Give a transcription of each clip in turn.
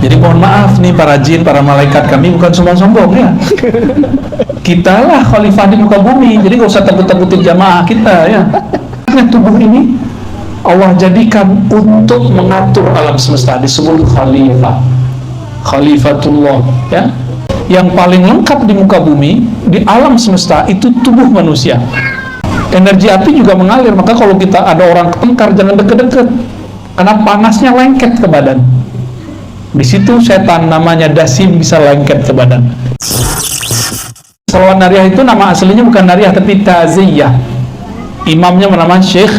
Jadi mohon maaf nih para jin, para malaikat, kami bukan sombong-sombong ya. Kita lah khalifah di muka bumi, jadi gak usah takut-takutin jamaah kita ya. Tubuh ini Allah jadikan untuk mengatur alam semesta, disebut khalifah, khalifatullah ya. Yang paling lengkap di muka bumi, di alam semesta itu tubuh manusia. Energi api juga mengalir, maka kalau kita ada orang ketengkar jangan deket-deket, karena panasnya lengket ke badan. Di situ setan namanya dasim bisa lengket ke badan. Salawat Nariyah itu nama aslinya bukan Nariyah tapi Taziyah. Imamnya bernama Syekh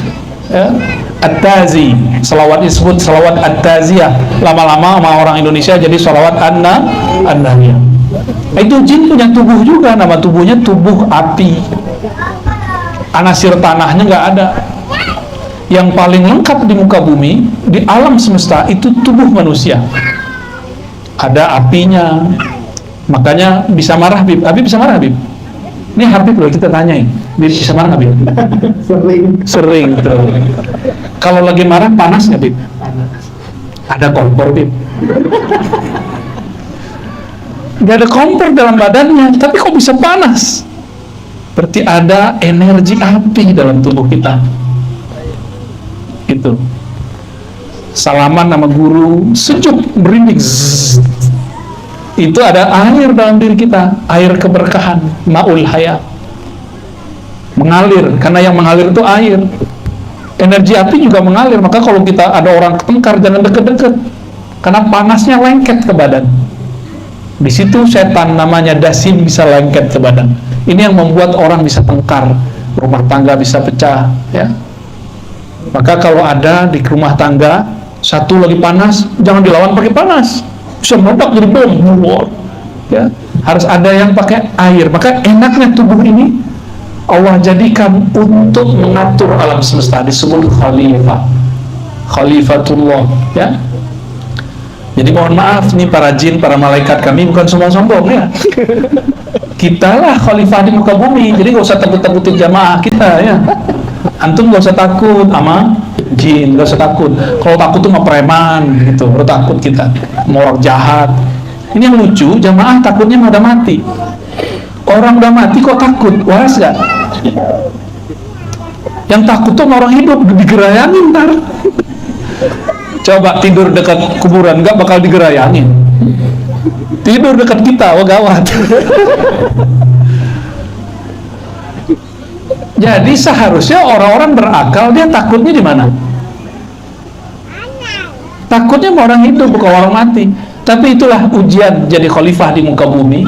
At-Tazi. Salawat disebut salawat At-Taziyah. Lama-lama sama orang Indonesia jadi salawat An-Nariyah. Itu jin punya tubuh juga, nama tubuhnya tubuh api. Anasir tanahnya nggak ada. Yang paling lengkap di muka bumi, di alam semesta itu tubuh manusia. Ada apinya, makanya bisa marah Habib. Habib bisa marah Habib? Ini Habib loh, kita tanyain, Habib bisa marah Habib? Sering tuh. Kalau lagi marah panas nggak Habib? Ada kompor Habib? Nggak ada kompor dalam badannya, tapi kok bisa panas? Berarti ada energi api dalam tubuh kita. Itu. Salaman sama guru, sejuk, merinding. Itu ada air dalam diri kita, air keberkahan, ma'ul haya. Mengalir, karena yang mengalir itu air. Energi api juga mengalir, maka kalau kita ada orang ketengkar jangan deket-deket, karena panasnya lengket ke badan. Di situ setan namanya dasim bisa lengket ke badan. Ini yang membuat orang bisa tengkar, rumah tangga bisa pecah, ya. Maka kalau ada di rumah tangga satu lagi panas, jangan dilawan pakai panas, bisa meledak jadi bom, ya. Harus ada yang pakai air. Maka enaknya tubuh ini Allah jadikan untuk mengatur alam semesta, disebut khalifah, khalifatullah, ya. Jadi mohon maaf nih para jin, para malaikat, kami bukan sombong-sombong ya. Kita lah khalifah di muka bumi, jadi gak usah takut-takutin jamaah kita ya. Antum gak usah takut sama jin, gak usah takut. Kalau takut tuh sama preman gitu, baru takut kita, sama orang jahat. Ini yang lucu, jamaah takutnya udah mati. Orang udah mati kok takut, waras gak? Yang takut tuh sama orang hidup, digerayangin ntar. Coba tidur dekat kuburan, gak bakal digerayangin. Tidur dekat kita, wah gawat. Jadi seharusnya orang-orang berakal dia takutnya di mana? Takutnya sama orang hidup, bukan orang mati. Tapi itulah ujian jadi khalifah di muka bumi.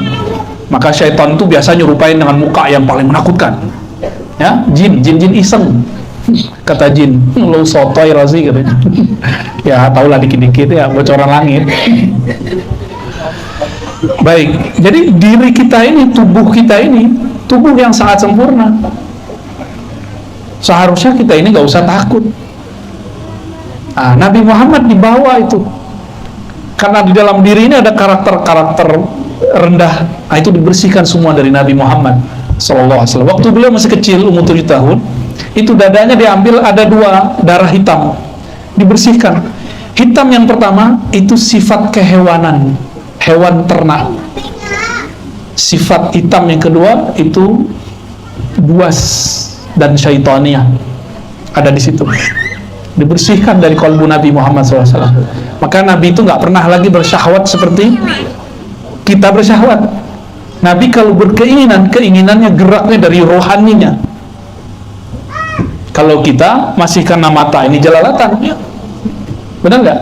Maka syaitan itu biasa nyerupain dengan muka yang paling menakutkan. Ya, jin iseng. Kata jin, lo sotoy Rozi katanya. Ya tahulah dikit-dikit ya, bocoran langit. Baik, jadi diri kita ini, tubuh kita ini, tubuh yang sangat sempurna. Seharusnya kita ini gak usah takut. Nah, Nabi Muhammad dibawa itu, karena di dalam diri ini ada karakter-karakter rendah. Nah, itu dibersihkan semua dari Nabi Muhammad SAW. Waktu beliau masih kecil, umur 7 tahun, itu dadanya diambil, ada 2 darah hitam, dibersihkan. Hitam yang pertama itu sifat kehewanan, hewan ternak. Sifat hitam yang kedua itu buas dan syaitania, ada di situ, dibersihkan dari kalbu Nabi Muhammad SAW. Maka Nabi itu nggak pernah lagi bersyahwat seperti kita bersyahwat. Nabi kalau berkeinginan, keinginannya geraknya dari rohaninya. Kalau kita masih karena mata ini jelalatan, ya. Benar nggak?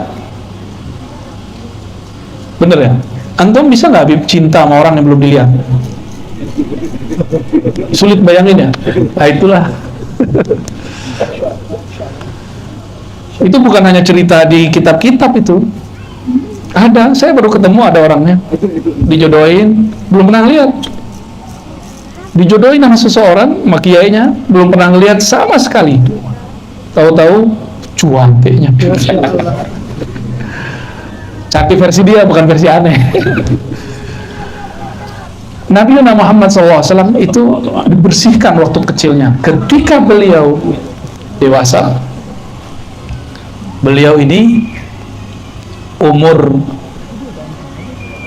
Bener ya? Antum bisa nggak Habib cinta sama orang yang belum dilihat? Sulit bayangin ya? Nah itulah. Itu bukan hanya cerita di kitab-kitab itu. Ada, saya baru ketemu ada orangnya. Dijodohin, belum pernah lihat. Dijodohin sama seseorang, sama kiainya, belum pernah lihat sama sekali. Tahu-tahu cuan kayaknya. Cantik versi dia, bukan versi aneh. Nabi Muhammad SAW itu dibersihkan waktu kecilnya. Ketika beliau dewasa, beliau ini umur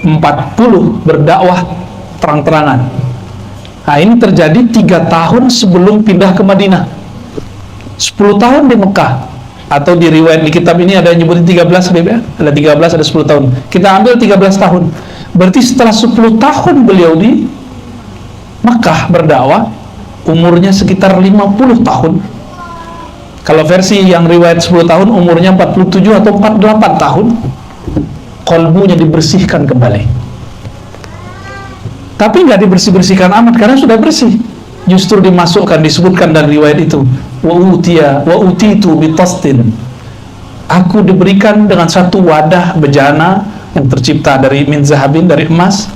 40 berdakwah terang-terangan. Nah, ini terjadi 3 tahun sebelum pindah ke Madinah. 10 tahun di Mekah, atau di riwayat di kitab ini ada yang nyebutin 13, ya? Ada 13, ada 10 tahun. Kita ambil 13 tahun. Berarti setelah 10 tahun beliau di Mekah berdakwah, umurnya sekitar 50 tahun. Kalau versi yang riwayat 10 tahun, umurnya 47 atau 48 tahun. Kolbunya dibersihkan kembali. Tapi nggak dibersih-bersihkan amat, karena sudah bersih. Justru dimasukkan, disebutkan dari riwayat itu, wa utitu bitastin. Aku diberikan dengan satu wadah bejana yang tercipta dari min zahabin, dari emas.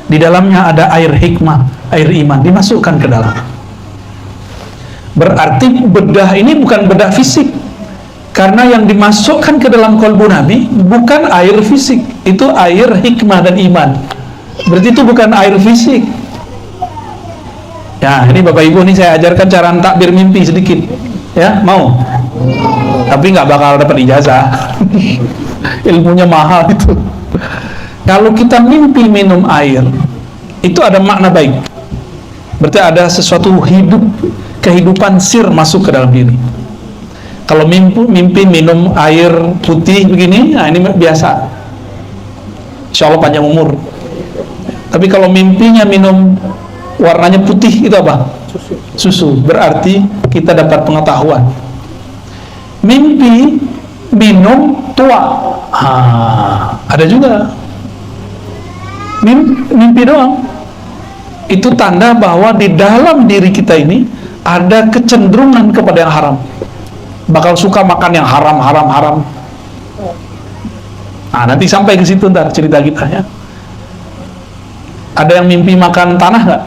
Di dalamnya ada air hikmah, air iman, dimasukkan ke dalam. Berarti bedah ini bukan bedah fisik, karena yang dimasukkan ke dalam kolbu Nabi bukan air fisik, itu air hikmah dan iman. Berarti itu bukan air fisik. Ya, ini Bapak Ibu, nih saya ajarkan cara takbir mimpi sedikit. Ya, mau? Tapi nggak bakal dapat ijazah. Ilmunya mahal itu. Kalau kita mimpi minum air, itu ada makna baik. Berarti ada sesuatu hidup, kehidupan sir masuk ke dalam diri. Kalau mimpi minum air putih begini, nah ini biasa. Insya Allah panjang umur. Tapi kalau mimpinya minum warnanya putih, itu apa? Susu. Berarti kita dapat pengetahuan. Mimpi minum tua, ada juga. Mimpi doang, itu tanda bahwa di dalam diri kita ini ada kecenderungan kepada yang haram. Bakal suka makan yang haram. Nah, nanti sampai ke situ ntar cerita kita ya. Ada yang mimpi makan tanah nggak?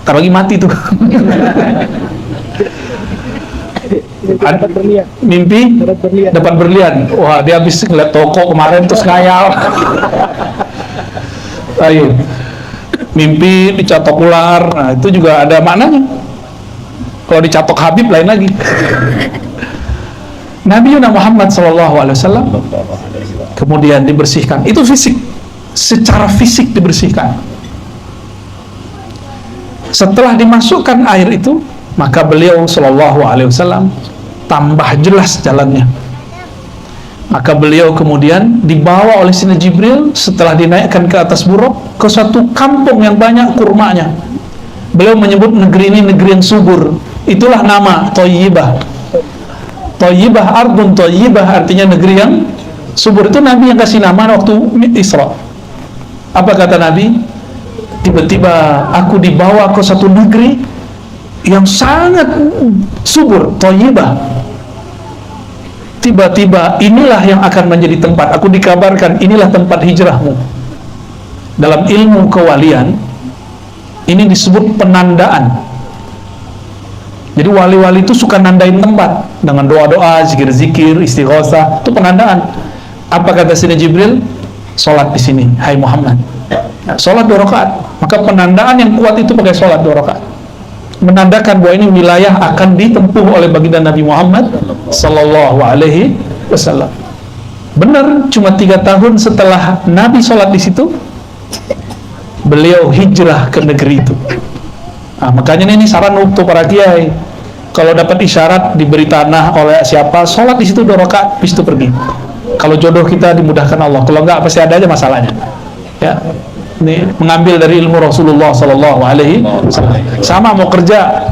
Ntar lagi mati tuh. Mimpi dapat berlian. Wah, dia habis ngeliat toko kemarin terus ngayal. Ayo, mimpi dicatok ular. Nah, itu juga ada maknanya. Kalau dicatok Habib lain lagi. Nabi Muhammad SAW kemudian dibersihkan. Itu fisik, secara fisik dibersihkan. Setelah dimasukkan air itu, maka beliau SAW tambah jelas jalannya. Maka beliau kemudian dibawa oleh Sayyidina Jibril setelah dinaikkan ke atas buruk ke satu kampung yang banyak kurmanya. Beliau menyebut negeri ini negeri yang subur. Itulah nama Thayyibah. Thayyibah, ardun Thayyibah, artinya negeri yang subur. Itu Nabi yang kasih nama waktu Isra. Apa kata Nabi? Tiba-tiba aku dibawa ke satu negeri yang sangat subur, Thayyibah. Tiba-tiba inilah yang akan menjadi tempat, aku dikabarkan inilah tempat hijrahmu. Dalam ilmu kewalian ini disebut penandaan. Jadi wali-wali itu suka nandain tempat dengan doa-doa, zikir-zikir, istighosah, itu penandaan. Apa kata Sayyidina Jibril? Sholat di sini, hai Muhammad. Nah, sholat 2 rakaat. Maka penandaan yang kuat itu pakai sholat 2 rakaat, menandakan bahwa ini wilayah akan ditempuh oleh baginda Nabi Muhammad Sallallahu Alaihi Wasallam. Benar, cuma 3 tahun setelah Nabi sholat di situ, beliau hijrah ke negeri itu. Nah, makanya ini saran untuk para kiai, kalau dapat isyarat diberi tanah oleh siapa, sholat di situ 2 rakaat, habis itu pergi. Kalau jodoh kita dimudahkan Allah, kalau enggak pasti ada aja masalahnya. Ya, ini mengambil dari ilmu Rasulullah Sallallahu Alaihi Wasallam. Sama mau kerja,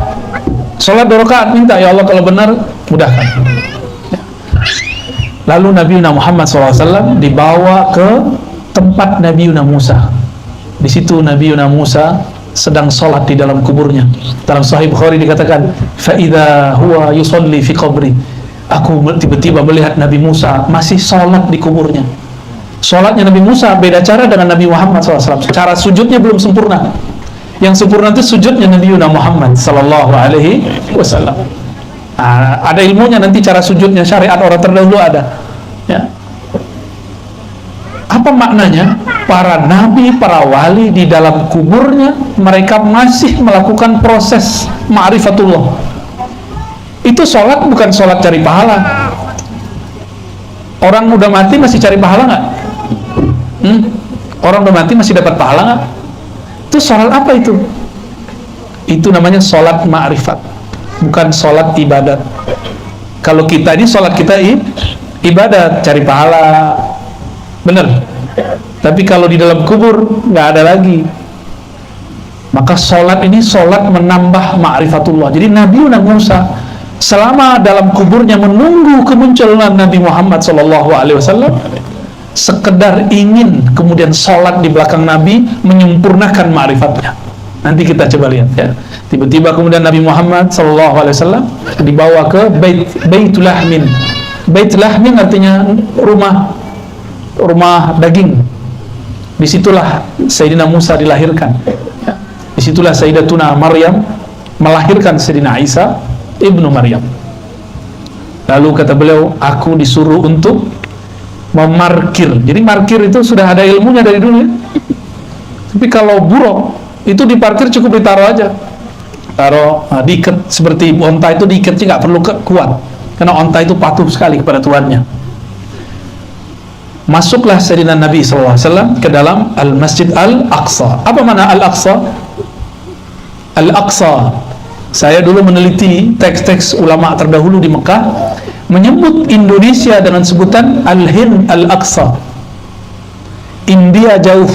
sholat 2 rakaat, minta ya Allah kalau benar mudahkan. Ya. Lalu Nabi Muhammad SAW dibawa ke tempat Nabi Musa. Di situ Nabi Musa sedang sholat di dalam kuburnya. Dalam Sahih Bukhari dikatakan, "Faidha huwa yusalli fi qabri." Aku tiba-tiba melihat Nabi Musa masih sholat di kuburnya. Sholatnya Nabi Musa beda cara dengan Nabi Muhammad SAW. Cara sujudnya belum sempurna. Yang sempurna itu sujudnya Nabi Muhammad Sallallahu Alaihi Wasallam. Nah, ada ilmunya nanti cara sujudnya, syariat orang terdahulu ada. Ya. Apa maknanya? Para nabi, para wali di dalam kuburnya mereka masih melakukan proses ma'rifatullah. Itu sholat bukan sholat cari pahala. Orang udah mati masih cari pahala nggak? Orang udah mati masih dapat pahala nggak? Itu sholat apa itu? Itu namanya sholat ma'rifat, bukan sholat ibadat. Kalau kita ini sholat kita ibadat, cari pahala, bener. Tapi kalau di dalam kubur nggak ada lagi. Maka sholat ini sholat menambah ma'rifatullah. Jadi Nabi Musa selama dalam kuburnya menunggu kemunculan Nabi Muhammad SAW, sekedar ingin kemudian sholat di belakang Nabi menyempurnakan ma'rifatnya. Nanti kita coba lihat ya. Tiba-tiba kemudian Nabi Muhammad SAW dibawa ke Baitul Lahmin. Baitul Lahmin artinya rumah daging. Disitulah Sayyidina Musa dilahirkan. Disitulah Sayyidatuna Maryam melahirkan Sayyidina Isa ibnu Maryam. Lalu kata beliau, aku disuruh untuk memarkir. Jadi markir itu sudah ada ilmunya dari dulu ya. Tapi kalau buruk itu diparkir cukup ditaruh aja. Taruh, diikat seperti onta itu diikatnya nggak perlu kuat. Karena onta itu patuh sekali kepada tuannya. Masuklah Sayyidina Nabi SAW ke dalam Al-Masjid Al-Aqsa. Apa makna Al-Aqsa? Al-Aqsa, saya dulu meneliti teks-teks ulama terdahulu di Mekah, menyebut Indonesia dengan sebutan Al-Hind Al-Aqsa. India jauh,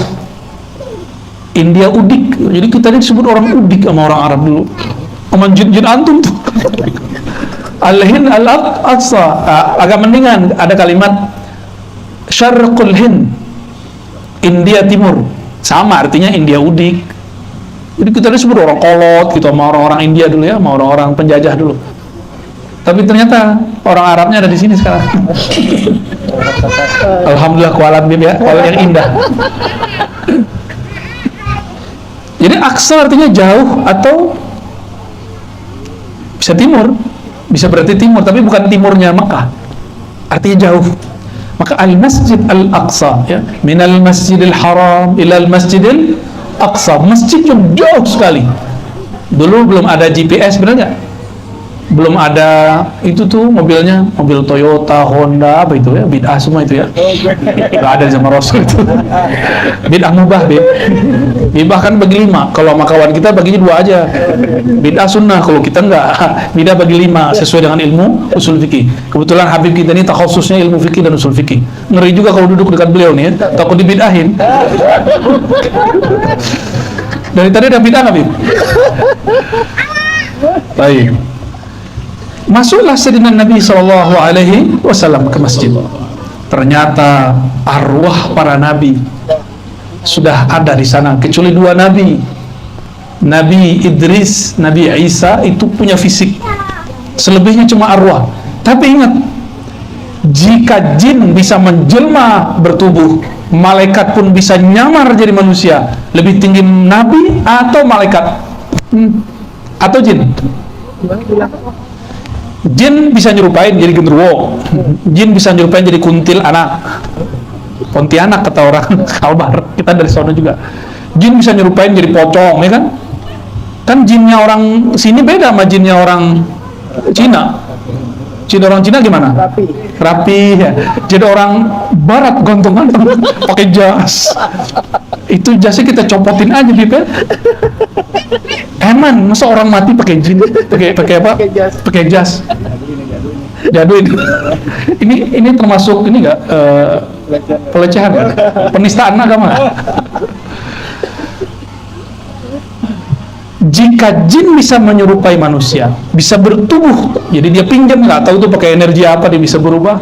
India udik. Jadi kita ini disebut orang udik sama orang Arab dulu. Sama jin antum tuh. Al-Hind Al-Aqsa. Agak mendingan ada kalimat Syarqul Hind, India Timur. Sama artinya India udik. Jadi kita disebut orang kolot gitu sama orang-orang India dulu ya, sama orang-orang penjajah dulu. Tapi ternyata orang Arabnya ada di sini sekarang. Alhamdulillah, Kuala Bib ya, Kuala yang indah. Jadi Aqsa artinya jauh atau bisa timur, bisa berarti timur, tapi bukan timurnya Mekah. Artinya jauh. Maka Al-Masjid Al-Aqsa ya, minal Masjidil Haram ilal Masjidil Aqsa, masjid yang jauh sekali. Dulu belum ada GPS, benar nggak? Belum ada itu tuh mobilnya, mobil Toyota, Honda, apa itu ya, bid'ah semua itu ya. Nggak ada zaman Rasul itu. Bid'ah mubah, bid'ah kan bagi 5. Kalau sama kawan kita baginya 2 aja. Bid'ah sunnah, kalau kita nggak. Bid'ah bagi 5 sesuai dengan ilmu usul fikih. Kebetulan Habib kita ini takhususnya ilmu fikih dan usul fikih. Ngeri juga kalau duduk dekat beliau nih ya, takut dibid'ahin. Dari tadi ada bid'ah nggak, Bib? Baik. Masuklah Sayyidina Nabi SAW ke masjid. Ternyata arwah para nabi sudah ada di sana, kecuali 2 nabi. Nabi Idris, Nabi Isa itu punya fisik. Selebihnya cuma arwah. Tapi ingat, jika jin bisa menjelma bertubuh, malaikat pun bisa nyamar jadi manusia. Lebih tinggi nabi atau malaikat? Atau jin? Jin bisa nyerupain jadi genderuwo, jin bisa nyerupain jadi kuntil anak, Pontianak kata orang Kalbar, kita dari sana juga. Jin bisa nyerupain jadi pocong, ya kan? Kan jinnya orang sini beda sama jinnya orang Cina. Jin orang Cina gimana? Rapi ya. Jadi orang Barat gontongan pakai jas. Itu jasnya kita copotin aja, Bib. Eman, masa orang mati pakai jin, pakai apa? Pakai jas. Jaduin. Ini termasuk ini enggak pelecehan kan? Penistaan agama. Jika jin bisa menyerupai manusia, bisa bertubuh, jadi dia pinjam, nggak tahu tuh pakai energi apa dia bisa berubah.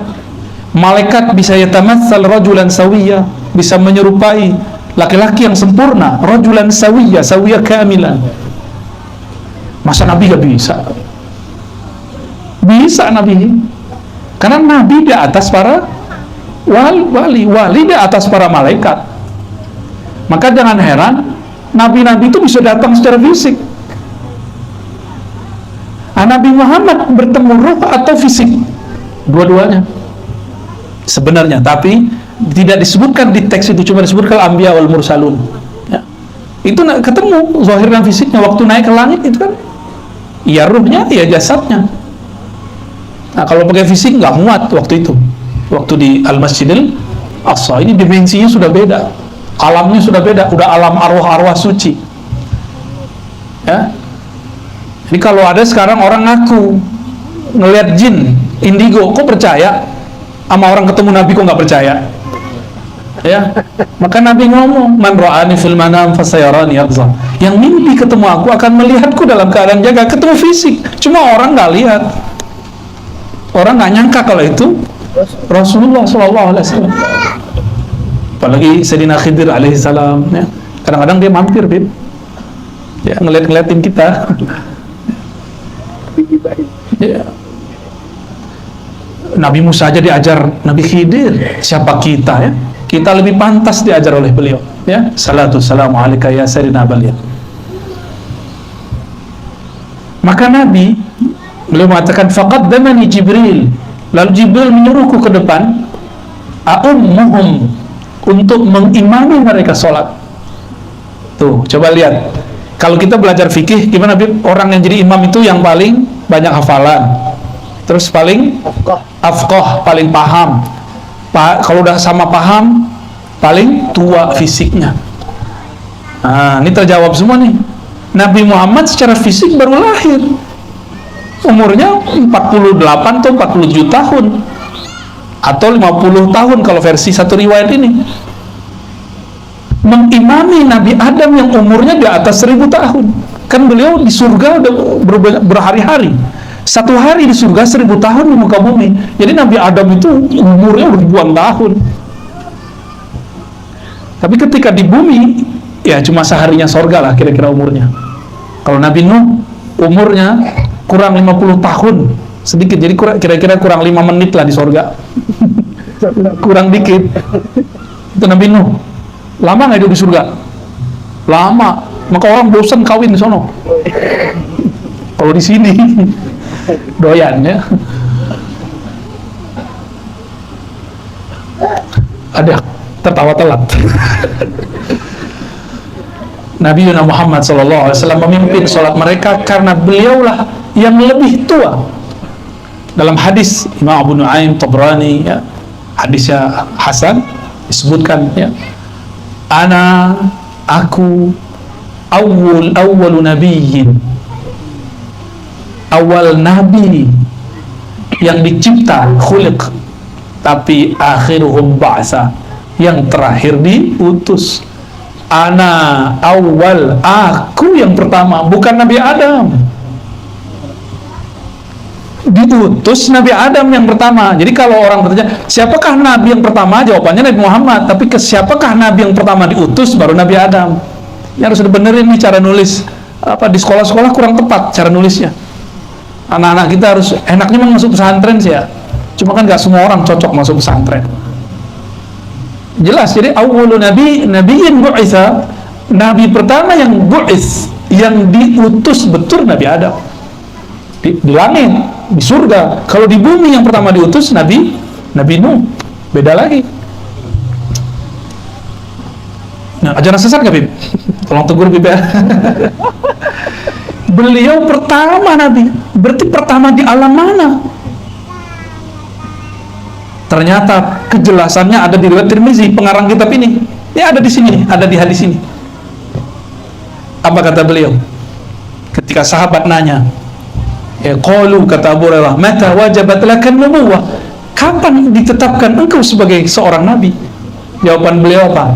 Malaikat bisa yatamatsal rajulan sawiyya, bisa menyerupai laki-laki yang sempurna, rajulan sawiyya, sawiyya kamilan. Masa Nabi gak bisa? Bisa Nabi, karena Nabi di atas para wali di atas para malaikat. Maka jangan heran Nabi-Nabi itu bisa datang secara fisik. Nabi Muhammad bertemu ruh atau fisik? Dua-duanya sebenarnya, tapi tidak disebutkan di teks itu, cuma disebutkan Al-Anbiya wal Mursalun ya. Itu ketemu zahir dan fisiknya waktu naik ke langit itu kan, ya ruhnya, ya jasadnya. Nah kalau pakai fisik nggak muat waktu itu, waktu di Al-Masjidil Aqsa. Ini dimensinya sudah beda. Alamnya sudah beda, udah alam arwah-arwah suci. Ya. Jadi kalau ada sekarang orang ngaku ngelihat jin, indigo, kok percaya? Sama orang ketemu Nabi kok nggak percaya? Ya, maka Nabi ngomong, man ra'ani fil manam fasayarani yaqza. Yang mimpi ketemu aku akan melihatku dalam keadaan jaga, ketemu fisik. Cuma orang nggak lihat. Orang nggak nyangka kalau itu Rasulullah SAW. Apalagi Sayyidina Khidir alaihissalam, ya. Kadang-kadang dia mampir, Bib. Ya, ngeliat-ngeliatin kita. Ya. Nabi Musa aja diajar Nabi Khidir, siapa kita, ya? Kita lebih pantas diajar oleh beliau, ya. Salatu salamu alaika ya Sayyidina Baliyah. Maka Nabi beliau mengatakan faqaddamani Jibril, lalu Jibril menyuruhku ke depan, a'ummuhum, untuk mengimami mereka sholat. Tuh, coba lihat. Kalau kita belajar fikih, gimana orang yang jadi imam itu yang paling banyak hafalan, terus paling afqah, paling paham. Kalau udah sama paham, paling tua fisiknya. Nah, ini terjawab semua nih. Nabi Muhammad secara fisik baru lahir, umurnya 48 atau 47 tahun atau 50 tahun kalau versi satu riwayat ini. Mengimami Nabi Adam yang umurnya di atas 1000 tahun. Kan beliau di surga udah berhari-hari. Satu hari di surga 1000 tahun di muka bumi. Jadi Nabi Adam itu umurnya ribuan tahun. Tapi ketika di bumi, ya cuma seharinya sorga lah kira-kira umurnya. Kalau Nabi Nuh umurnya kurang 50 tahun, sedikit. Jadi kira-kira kurang 5 menit lah di sorga. Kurang dikit. Itu Nabi Nuh. Lama nggak hidup di surga? Lama. Maka orang bosan kawin di sono. Kalau di sini doyan, ya. Ada tertawa telat. Nabi Muhammad SAW memimpin sholat mereka karena beliaulah yang lebih tua. Dalam hadis Imam Abu Nuaim Tabrani, ya, hadisnya Hasan, disebutkan, ya, aku awwalu nabiyyin, awal nabi yang dicipta, khuliq, tapi akhiruhum ba'sa, yang terakhir diutus. Ana awal, aku yang pertama, bukan Nabi Adam. Diutus Nabi Adam yang pertama. Jadi kalau orang bertanya, siapakah Nabi yang pertama? Jawabannya Nabi Muhammad. Tapi ke siapakah Nabi yang pertama diutus? Baru Nabi Adam. Ini harus dibenerin nih cara nulis. Di sekolah-sekolah kurang tepat cara nulisnya. Anak-anak kita harus, enaknya memang masuk pesantren sih, ya. Cuma kan gak semua orang cocok masuk pesantren. Jelas, jadi awwalu nabiyyin bu'itsa, nabi pertama yang bu'its, yang diutus betul Nabi Adam. Di langit, di surga. Kalau di bumi yang pertama diutus Nabi Nuh. Beda lagi. Nah, ajaran sesat gak, Bib? Tolong tegur, Bib, ya. Beliau pertama Nabi. Berarti pertama di alam mana? Ternyata kejelasannya ada di riwayat Tirmizi, pengarang kitab ini. Ya, ada di sini, ada di hadis ini. Apa kata beliau? Ketika sahabat nanya, ya, qalu, kata Abu Hurairah, mata wajabat lakan nubuwah? Kapan ditetapkan engkau sebagai seorang nabi? Jawaban beliau apa?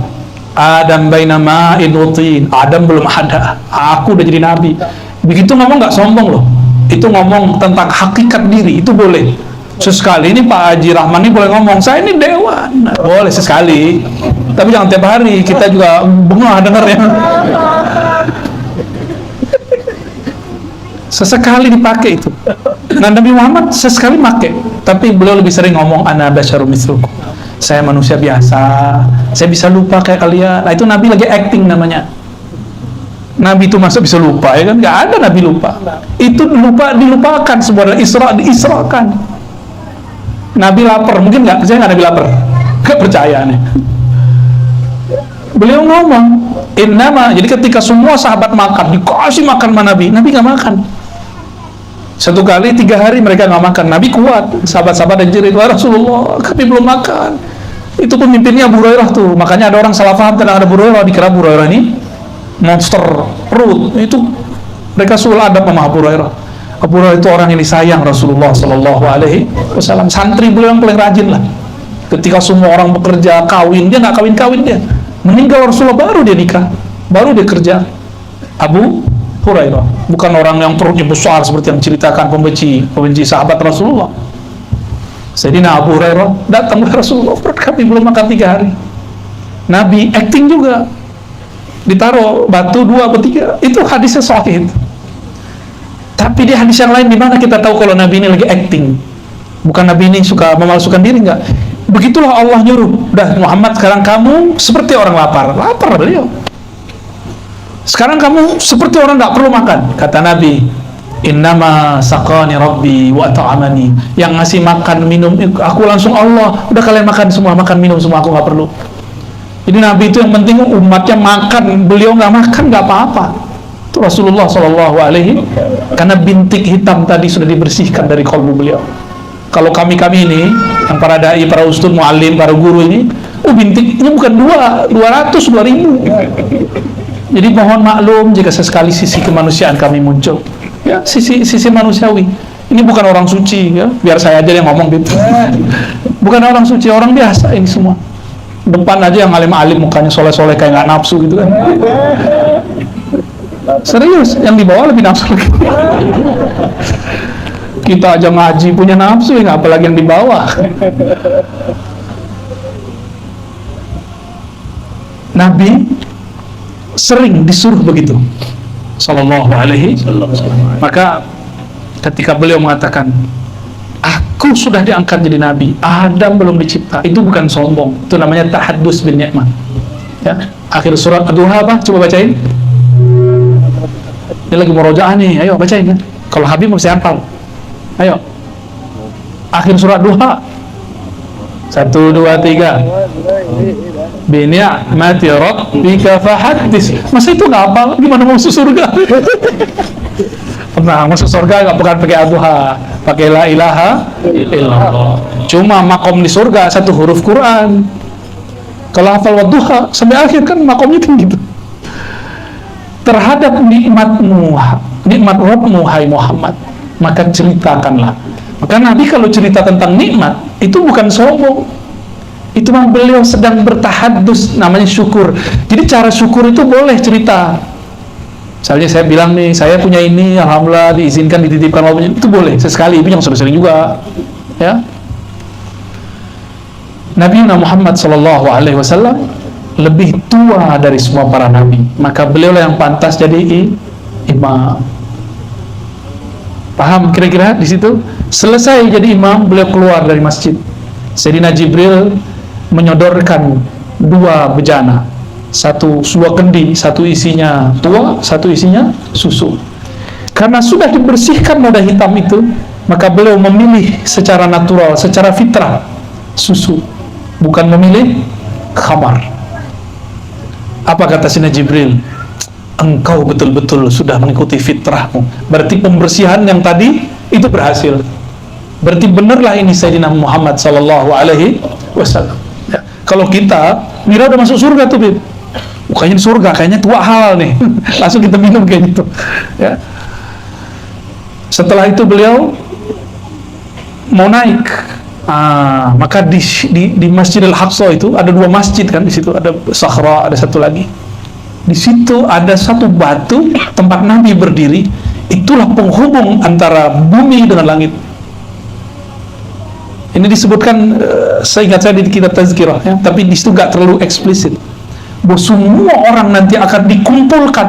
Adam baina ma'in utin. Adam belum ada, aku udah jadi nabi. Begitu ngomong nggak sombong loh. Itu ngomong tentang hakikat diri, itu boleh. Sesekali ini Pak Haji Rahman ini boleh ngomong, saya ini dewan. Nah, boleh sesekali. Tapi jangan tiap hari, kita juga bengah dengarnya. Sesekali dipakai itu. Nah, Nabi Muhammad sesekali pakai, tapi beliau lebih sering ngomong ana basyarum mitslukum. Saya manusia biasa, saya bisa lupa kayak kalian. Nah, itu Nabi lagi acting namanya. Nabi itu masa bisa lupa, ya kan? Gak ada Nabi lupa. Itu dilupakan, sebenarnya diisrakan. Nabi lapar, mungkin nggak percaya nggak Nabi lapar? Nggak percaya nih. Beliau ngomong, innama, jadi ketika semua sahabat makan, dikasih makan sama Nabi, Nabi nggak makan. Satu kali 3 hari mereka nggak makan, Nabi kuat. Sahabat-sahabat yang jerit, wah Rasulullah, kami belum makan. Itu pemimpinnya Abu Hurairah tuh. Makanya ada orang salah paham tentang Abu Hurairah, dikira Abu Hurairah ini monster perut. Itu mereka sul adab sama Abu Hurairah. Abu Hurairah itu orang yang disayang Rasulullah Sallallahu Alaihi Wasallam. Santri beliau yang paling rajin lah. Ketika semua orang bekerja, kawin, dia nggak kawin dia. Meninggal Rasulullah baru dia nikah, baru dia kerja. Abu Hurairah bukan orang yang perutnya besar seperti yang ceritakan pembenci sahabat Rasulullah. Sayyidina Abu Hurairah datang ke Rasulullah, perut kami belum makan 3 hari. Nabi acting juga, ditaruh batu 2 atau 3, itu hadisnya sahih. Tapi di hadis yang lain, di mana kita tahu kalau Nabi ini lagi acting? Bukan Nabi ini suka memalsukan diri, enggak. Begitulah Allah nyuruh, dah Muhammad sekarang kamu seperti orang lapar beliau. Sekarang kamu seperti orang enggak perlu makan, kata Nabi. Innama saqani rabbi wa ta'amani. Yang ngasih makan minum aku langsung Allah. Udah kalian makan semua, makan minum semua, aku nggak perlu. Jadi Nabi itu yang penting umatnya makan, beliau nggak makan nggak apa-apa. Itu Rasulullah Shallallahu Alaihi, karena bintik hitam tadi sudah dibersihkan dari kalbu beliau. Kalau kami ini yang para dai, para ustaz, muallim, para guru ini, bintiknya bukan 200, 2000. Jadi mohon maklum jika sesekali sisi kemanusiaan kami muncul. Ya, sisi manusiawi. Ini bukan orang suci, ya. Biar saya aja yang ngomong gitu. Bukan orang suci, orang biasa ini semua. Depan aja yang alim-alim mukanya soleh-soleh kayak nggak nafsu gitu kan. Serius, yang di bawah lebih nafsu lagi. Kita aja ngaji punya nafsu, ya, apalagi yang di bawah. Nabi sering disuruh begitu. Sallallahu Alaihi Wasallam. Maka ketika beliau mengatakan, aku sudah diangkat jadi nabi, Adam belum dicipta, itu bukan sombong, itu namanya tahaddus bin ni'mah. Ya, akhir surat Ad-Duha apa? Coba bacain. Ini lagi murojaah nih, ayo bacain ya. Kalau Habib mesti hafal. Ayo. Akhir surat Duha. 1, 2, 3. Bini'mati rabbika fahaddis. Masa itu nggak hafal? Gimana mau masuk surga? Pernah masuk surga nggak bukan pakai Ad-Duha, pakai la ilaha illallah. Cuma makom di surga 1 huruf Quran. Kalau hafal Wadduha sampai akhir kan makomnya tinggi gitu. Terhadap nikmatmu, nikmat Rabbmu hai Muhammad, maka ceritakanlah. Maka Nabi kalau cerita tentang nikmat itu bukan sombong, itu memang beliau sedang bertahaddus, namanya syukur. Jadi cara syukur itu boleh cerita. Misalnya saya bilang nih, saya punya ini, alhamdulillah diizinkan dititipkan Allah, itu boleh sesekali, itu yang sering-sering juga, ya. Nabi Muhammad Sallallahu Alaihi Wasallam lebih tua dari semua para nabi, maka beliau yang pantas jadi imam. Paham kira-kira di situ? Selesai jadi imam, beliau keluar dari masjid. Sayyidina Jibril menyodorkan 2 bejana, 1 kendi, 1 isinya tua, 1 isinya susu. Karena sudah dibersihkan noda hitam itu, maka beliau memilih secara natural, secara fitrah susu, bukan memilih khamar. Apa kata Sayyidina Jibril? Engkau betul-betul sudah mengikuti fitrahmu. Berarti pembersihan yang tadi itu berhasil. Berarti benarlah ini Sayyidina Muhammad Sallallahu Alaihi Wasallam. Ya. Kalau kita mira udah masuk surga tuh, Bib. Bukannya di surga, kayaknya tua halal nih. Langsung kita minum kayak gitu. Ya. Setelah itu beliau mau naik. Maka di Masjidil Aqsa itu ada 2 masjid kan, di situ ada Sakhra, ada satu lagi. Di situ ada 1 batu tempat Nabi berdiri, itulah penghubung antara bumi dengan langit. Ini disebutkan, seingat saya di kitab Tazkirah, ya, tapi di situ nggak terlalu eksplisit. Bahwa semua orang nanti akan dikumpulkan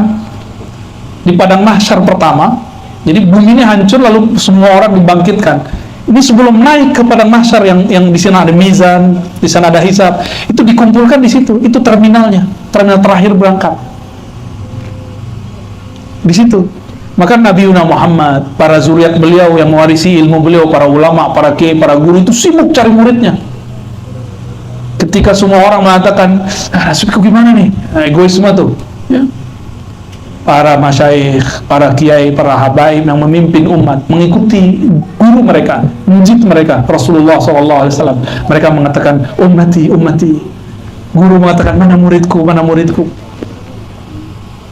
di padang mahsyar pertama. Jadi bumi ini hancur, lalu semua orang dibangkitkan. Ini sebelum naik ke padang mahsyar yang di sana ada mizan, di sana ada hisab, itu dikumpulkan di situ. Itu terminalnya, terminal terakhir berangkat. Di situ. Maka Nabi Muhammad, para zuriat beliau yang mewarisi ilmu beliau, para ulama, para kiai, para guru itu sibuk cari muridnya. Ketika semua orang mengatakan, nasibku gimana nih? Egois semua tuh. Ya. para masyaikh, para kiai, para habaib yang memimpin umat mengikuti guru mereka, mujid mereka, Rasulullah SAW. Mereka mengatakan ummati, ummati. Guru mengatakan mana muridku, mana muridku.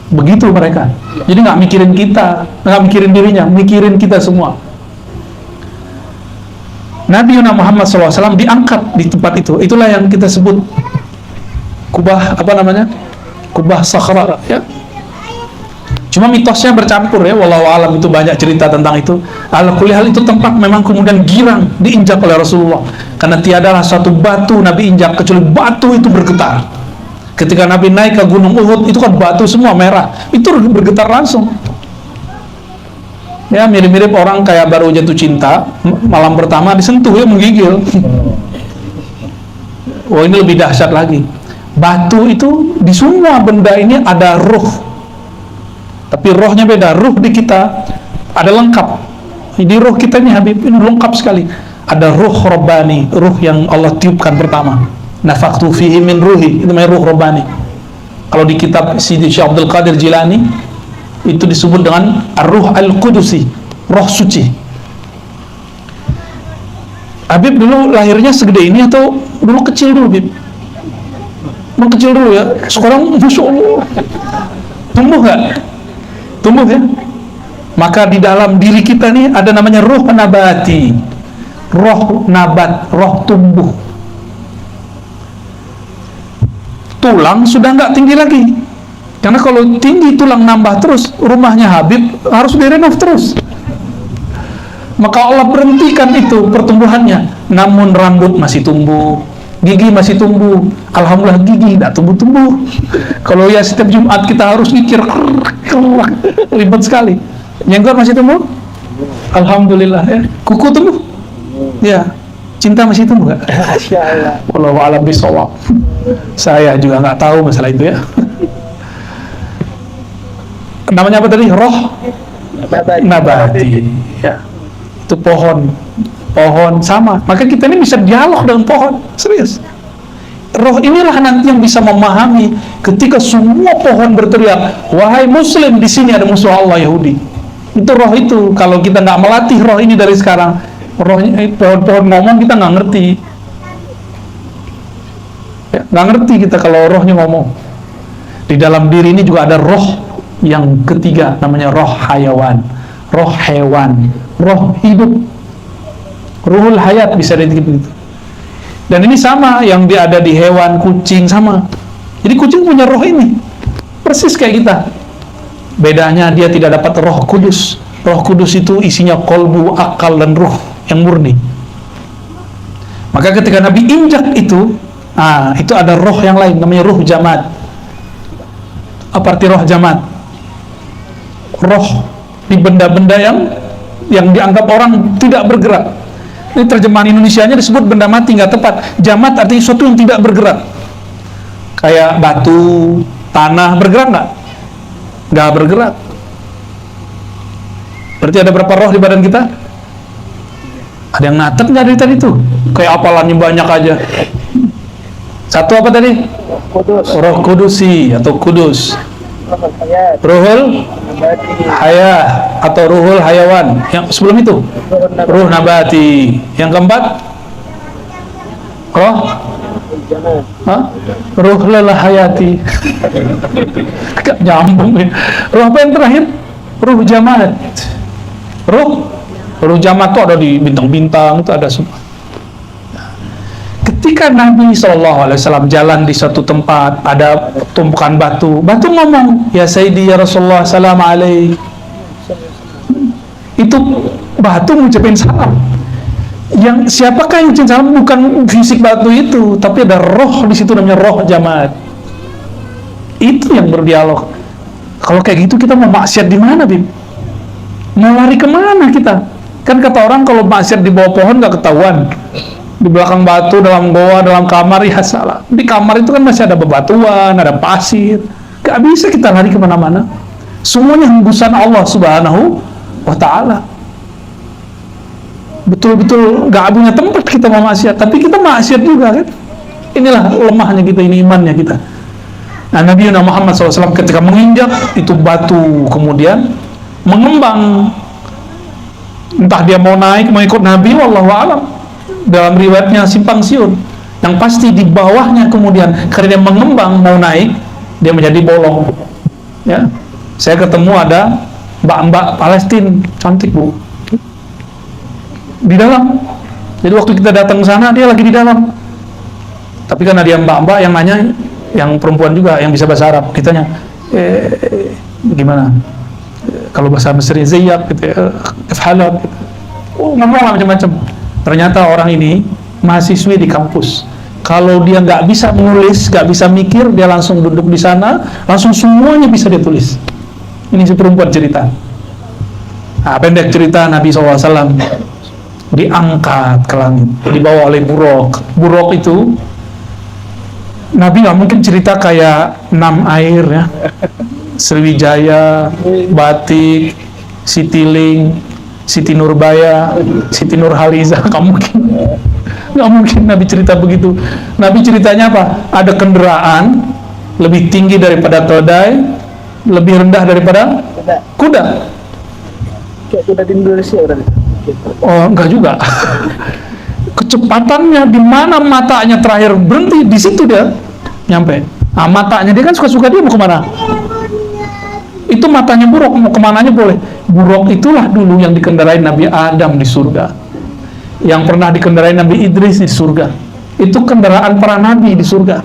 Begitu mereka. Jadi nggak mikirin kita, nggak mikirin dirinya, mikirin kita semua. Nabi Muhammad SAW diangkat di tempat itu. Itulah yang kita sebut kubah, apa namanya? Kubah Sakhra, ya. Cuma mitosnya bercampur ya, wallahu alam, itu banyak cerita tentang itu. Ala kulli hal itu tempat memang kemudian girang diinjak oleh Rasulullah, karena tiadalah satu batu Nabi injak kecuali batu itu bergetar. Ketika Nabi naik ke Gunung Uhud, itu kan batu semua merah, itu bergetar langsung. Ya mirip-mirip orang kayak baru jatuh cinta, malam pertama disentuh ya menggigil. Oh ini lebih dahsyat lagi. Batu itu, di semua benda ini ada ruh. Tapi rohnya beda, ruh di kita ada lengkap. Di ruh kita ini Habib ini lengkap sekali. Ada ruh Rabbani, ruh yang Allah tiupkan pertama. Nafaktu fihi min ruhi, itu namanya ruh Rabbani. Kalau di kitab Sidi Syekh Abdul Qadir Jilani itu disebut dengan ar-ruh al-qudusi, roh suci. Habib dulu lahirnya segede ini atau dulu kecil dulu Habib? Mau kecil dulu ya, sekarang Masya Allah tumbuh gak? Tumbuh ya. Maka di dalam diri kita nih ada namanya roh nabati, roh nabat, roh tumbuh. Tulang sudah nggak tinggi lagi, karena kalau tinggi tulang nambah terus, rumahnya Habib harus direnov terus. Maka Allah berhentikan itu pertumbuhannya. Namun rambut masih tumbuh, gigi masih tumbuh. Alhamdulillah gigi tidak tumbuh-tumbuh. Kalau ya setiap Jumat kita harus mikir, ribet sekali. Jenggot masih tumbuh? Alhamdulillah ya. Kuku tumbuh? Ya. Cinta masih tumbuh nggak? Wallahu a'lam bishawab. Saya juga nggak tahu masalah itu ya. Namanya apa tadi? Roh nabati. Ya. Itu pohon sama. Maka kita ini bisa dialog dengan pohon, serius. Roh inilah nanti yang bisa memahami ketika semua pohon berteriak, wahai Muslim, di sini ada musuh Allah Yahudi. Itu roh itu. Kalau kita nggak melatih roh ini dari sekarang, rohnya pohon-pohon ngomong kita nggak ngerti. Ya, nggak ngerti kita kalau rohnya ngomong. Di dalam diri ini juga ada roh yang ketiga, namanya roh hayawan, roh hewan, roh hidup. Ruhul hayat bisa disebut itu. Dan ini sama yang ada di hewan, kucing sama. Jadi kucing punya roh ini, persis kayak kita. Bedanya dia tidak dapat roh kudus. Roh kudus itu isinya kolbu, akal, dan ruh yang murni. Maka ketika Nabi injak itu ada roh yang lain, namanya ruh jamad. Apa arti roh jamad? Roh di benda-benda yang dianggap orang tidak bergerak. Ini terjemahan Indonesianya disebut benda mati, nggak tepat. Jamad artinya sesuatu yang tidak bergerak. Kayak batu, tanah, bergerak nggak? Nggak bergerak. Berarti ada berapa roh di badan kita? Ada yang natet nggak dari tadi tuh? Kayak apalannya banyak aja. Satu apa tadi? Roh kudusi atau kudus. Ruhul hayah atau ruhul hayawan. Yang sebelum itu ruh nabati. Yang keempat roh ruh lelah hayati. Gak nyambung ya. Ruh apa yang terakhir? Ruh jamad. Ruh jamad itu ada di bintang-bintang, itu ada semua. Ketika Nabi SAW jalan di suatu tempat, ada tumpukan batu ngomong, ya Sayyidi ya Rasulullah, salam alaik. Itu batu ngucapin salam. Yang siapakah yang ngucapin salam? Bukan fisik batu itu, tapi ada roh di situ, namanya roh jamad. Itu yang berdialog. Kalau kayak gitu kita mau maksiat di mana, Bib? Mau lari kemana kita? Kan kata orang kalau maksiat di bawah pohon nggak ketahuan. Di belakang batu, dalam goa, dalam kamar, ya salah. Di kamar itu kan masih ada bebatuan, ada pasir. Gak bisa kita lari kemana-mana. Semuanya hembusan Allah Subhanahu wa Ta'ala. Betul-betul gak punya tempat kita mau maksiat, tapi kita maksiat juga kan. Inilah lemahnya kita, ini imannya kita. Nah, Nabi Muhammad SAW ketika menginjak itu batu kemudian mengembang, entah dia mau naik mau ikut Nabi, wallahu alam. Dalam riwayatnya simpang siur. Yang pasti di bawahnya kemudian karena dia mengembang mau naik, dia menjadi bolong. Ya, saya ketemu ada mbak-mbak Palestina cantik bu di dalam. Jadi waktu kita datang ke sana dia lagi di dalam. Tapi karena dia mbak-mbak yang nanya, yang perempuan juga yang bisa bahasa Arab, kitanya gimana? Kalau bahasa Mesir Zayyab gitu, Ifhalab gitu. Oh, ngomong macam-macam. Ternyata orang ini mahasiswi di kampus. Kalau dia nggak bisa menulis, nggak bisa mikir, dia langsung duduk di sana, langsung semuanya bisa dia tulis. Ini si perempuan cerita. Nah, pendek cerita, Nabi SAW diangkat ke langit, dibawa oleh buruk. Buruk itu Nabi nggak mungkin cerita kayak 6 air ya, Sriwijaya, Batik, Citylink, Siti Nurbaya, Siti Nurhaliza, nggak mungkin Nabi cerita begitu. Nabi ceritanya apa? Ada kendaraan lebih tinggi daripada keledai, lebih rendah daripada kuda. Kayak kuda di Indonesia orang. Oh, enggak juga. Kecepatannya di mana matanya terakhir berhenti, di situ dia nyampe. Nah, matanya dia kan suka-suka dia mau kemana? Itu matanya buruk, mau kemananya boleh. Buruk itulah dulu yang dikendarai Nabi Adam di surga, yang pernah dikendarai Nabi Idris di surga. Itu kendaraan para nabi di surga,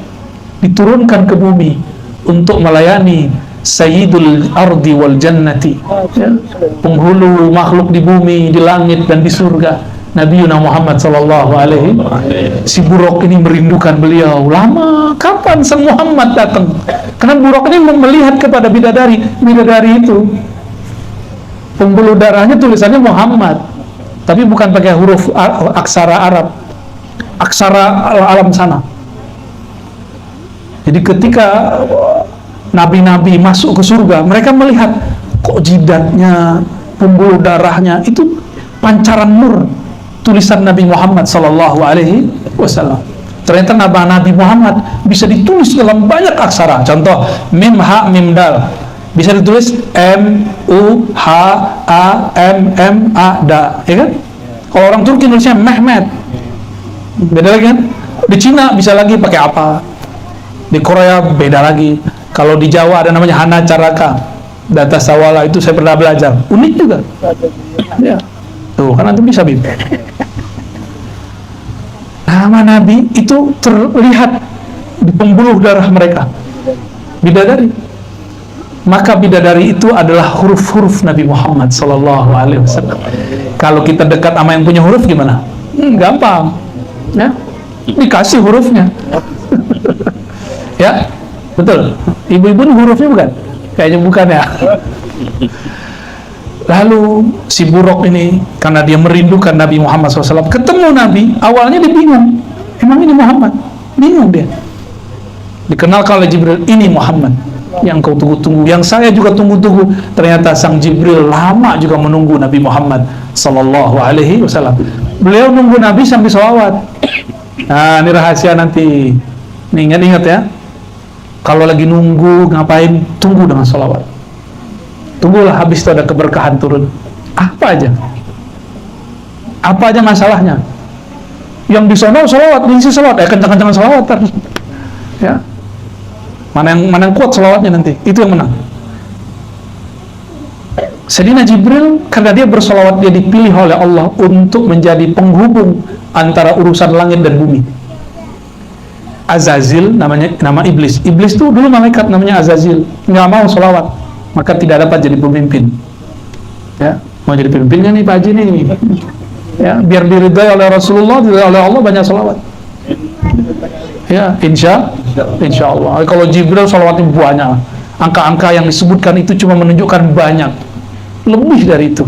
diturunkan ke bumi untuk melayani Sayyidul Ardi wal Jannati, ya, penghulu makhluk di bumi, di langit dan di surga. Nabi Muhammad sallallahu alaihi. Si buruk ini merindukan beliau lama. Kapan sang Muhammad datang? Karena buruk ini melihat kepada bidadari. Bidadari itu pembuluh darahnya tulisannya Muhammad, tapi bukan pakai huruf aksara Arab, aksara alam sana. Jadi ketika nabi-nabi masuk ke surga, mereka melihat kok jidatnya, pembuluh darahnya itu pancaran nur tulisan Nabi Muhammad sallallahu alaihi wasallam. Ternyata nama Nabi Muhammad bisa ditulis dalam banyak aksara. Contoh, mim ha mim dal bisa ditulis M U H A M M A da, ya kan? Kalau orang Turki nulisnya Mehmet, beda lagi kan? Di Cina bisa lagi pakai apa? Di Korea beda lagi. Kalau di Jawa ada namanya Hana Caraka, Data Sawala, itu saya pernah belajar. Unik juga. Ya. Tuh, kan antum bisa bib. Nama Nabi itu terlihat di pembuluh darah mereka, bidadari. Maka bidadari itu adalah huruf-huruf Nabi Muhammad sallallahu alaihi wasallam. Kalau kita dekat sama yang punya huruf gimana? Gampang, ya, dikasih hurufnya. Ya, betul. Ibu-ibu hurufnya bukan? Kayaknya bukan ya. Lalu si buruk ini karena dia merindukan Nabi Muhammad SAW, ketemu Nabi, awalnya dia bingung, emang ini Muhammad? Bingung dia. Dikenalkan oleh Jibril, ini Muhammad yang kau tunggu-tunggu, yang saya juga tunggu-tunggu. Ternyata sang Jibril lama juga menunggu Nabi Muhammad Sallallahu Alaihi Wasallam. Beliau nunggu Nabi sampai sholawat. Nah, ini rahasia nanti. Nih, ingat-ingat ya. Kalau lagi nunggu ngapain? Tunggu dengan sholawat. Tunggulah, habis itu ada keberkahan turun. Apa aja masalahnya? Yang di sana sholawat, di sini sholawat, kencang-kencangan sholawat terus. Ya, mana yang kuat sholawatnya nanti, itu yang menang. Sayyidina Jibril karena dia bersolawat, dia dipilih oleh Allah untuk menjadi penghubung antara urusan langit dan bumi. Azazil namanya, nama iblis. Iblis itu dulu malaikat namanya Azazil, nggak mau sholawat, maka tidak dapat jadi pemimpin. Ya, mau jadi pemimpinnya nih Pak Haji nih. Ya, biar diridhai oleh Rasulullah, diridhai oleh Allah, banyak sholawat. Ya, insya Allah. Kalau Jibril sholawatnya banyak. Angka-angka yang disebutkan itu cuma menunjukkan banyak. Lebih dari itu.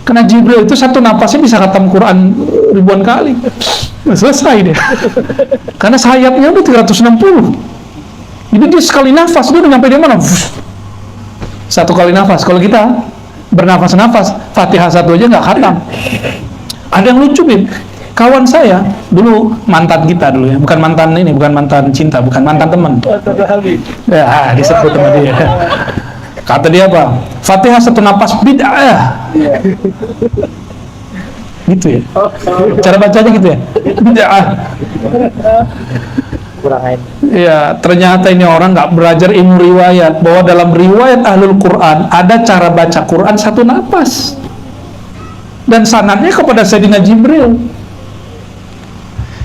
Karena Jibril itu satu napasnya bisa khatam Quran ribuan kali. Selesai deh. Karena sayapnya udah 360. Jadi dia sekali nafas, dia udah nyampe di mana? Satu kali nafas. Kalau kita bernafas-nafas, Fatihah satu aja nggak khatam. Ada yang lucu, Bib. Kawan saya dulu, mantan kita dulu ya, bukan mantan ini, bukan mantan cinta, bukan mantan teman. Ya, disebut sama dia. Kata dia apa? Fatihah satu napas bid'ah. Gitu ya. Cara bacanya gitu ya. Bid'ah. Ya, ternyata ini orang nggak belajar ilmu riwayat, bahwa dalam riwayat Ahlul Quran ada cara baca Quran satu napas, dan sanadnya kepada Sayyidina Jibril.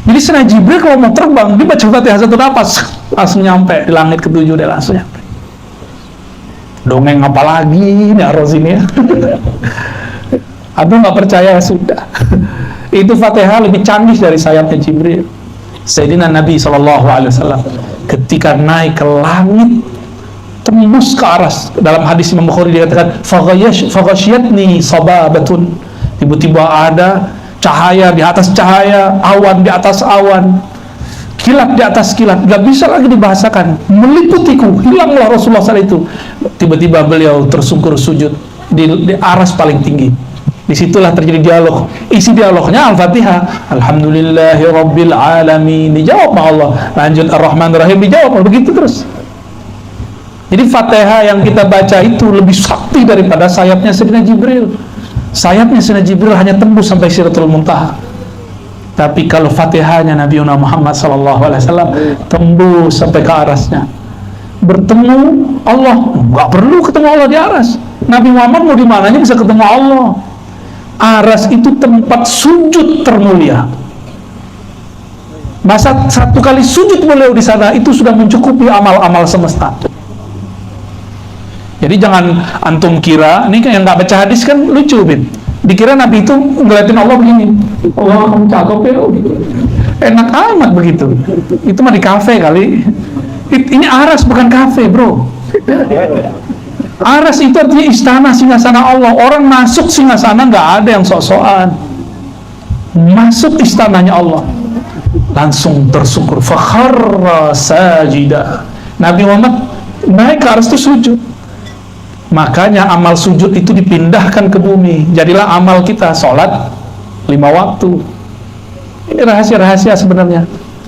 Jadi Sayyidina Jibril kalau mau terbang, dia baca Fatihah satu napas, langsung nyampe di langit ketujuh, dia langsung nyampe. Dongeng apa lagi nih Aros ini ya? Aduh, nggak percaya, sudah. Itu Fatihah lebih canggih dari sayapnya Jibril. Sayyidina Nabi SAW ketika naik ke langit, tembus ke aras, dalam hadis Imam Bukhari dikatakan faghashiyatni sababatun, tiba-tiba ada cahaya di atas cahaya, awan di atas awan, kilat di atas kilat, gak bisa lagi dibahasakan, meliputiku, hilanglah Rasulullah SAW itu. Tiba-tiba beliau tersungkur sujud di aras paling tinggi. Disitulah terjadi dialog. Isi dialognya Al-Fatihah, Alhamdulillahi Rabbil Alamin, dijawab sama Allah. Lanjut Ar-Rahman Ar-Rahim, dijawab. Begitu terus. Jadi Fatihah yang kita baca itu lebih sakti daripada sayapnya Sayyidina Jibril. Sayapnya Sayyidina Jibril hanya tembus sampai Sidratul Muntaha. Tapi kalau Fatihahnya Nabi Muhammad SAW tembus sampai ke arasnya. Bertemu Allah, nggak perlu ketemu Allah di aras. Nabi Muhammad mau di mananya bisa ketemu Allah. Aras itu tempat sujud termulia. Masa satu kali sujud beliau di sana itu sudah mencukupi amal-amal semesta. Jadi jangan antum kira, ini kan yang nggak baca hadis kan lucu, Bin. Dikira Nabi itu ngeliatin Allah begini, Allah kamu cakep ya, enak amat begitu. Itu mah di kafe kali. Ini aras bukan kafe, bro. Aras itu artinya istana singgasana Allah. Orang masuk singgasana nggak ada yang sok-sokan. Masuk istananya Allah, langsung tersungkur. Fakharra sajida. Nabi Muhammad naik ke aras itu sujud. Makanya amal sujud itu dipindahkan ke bumi. Jadilah amal kita sholat 5 waktu. Ini rahasia-rahasia sebenarnya.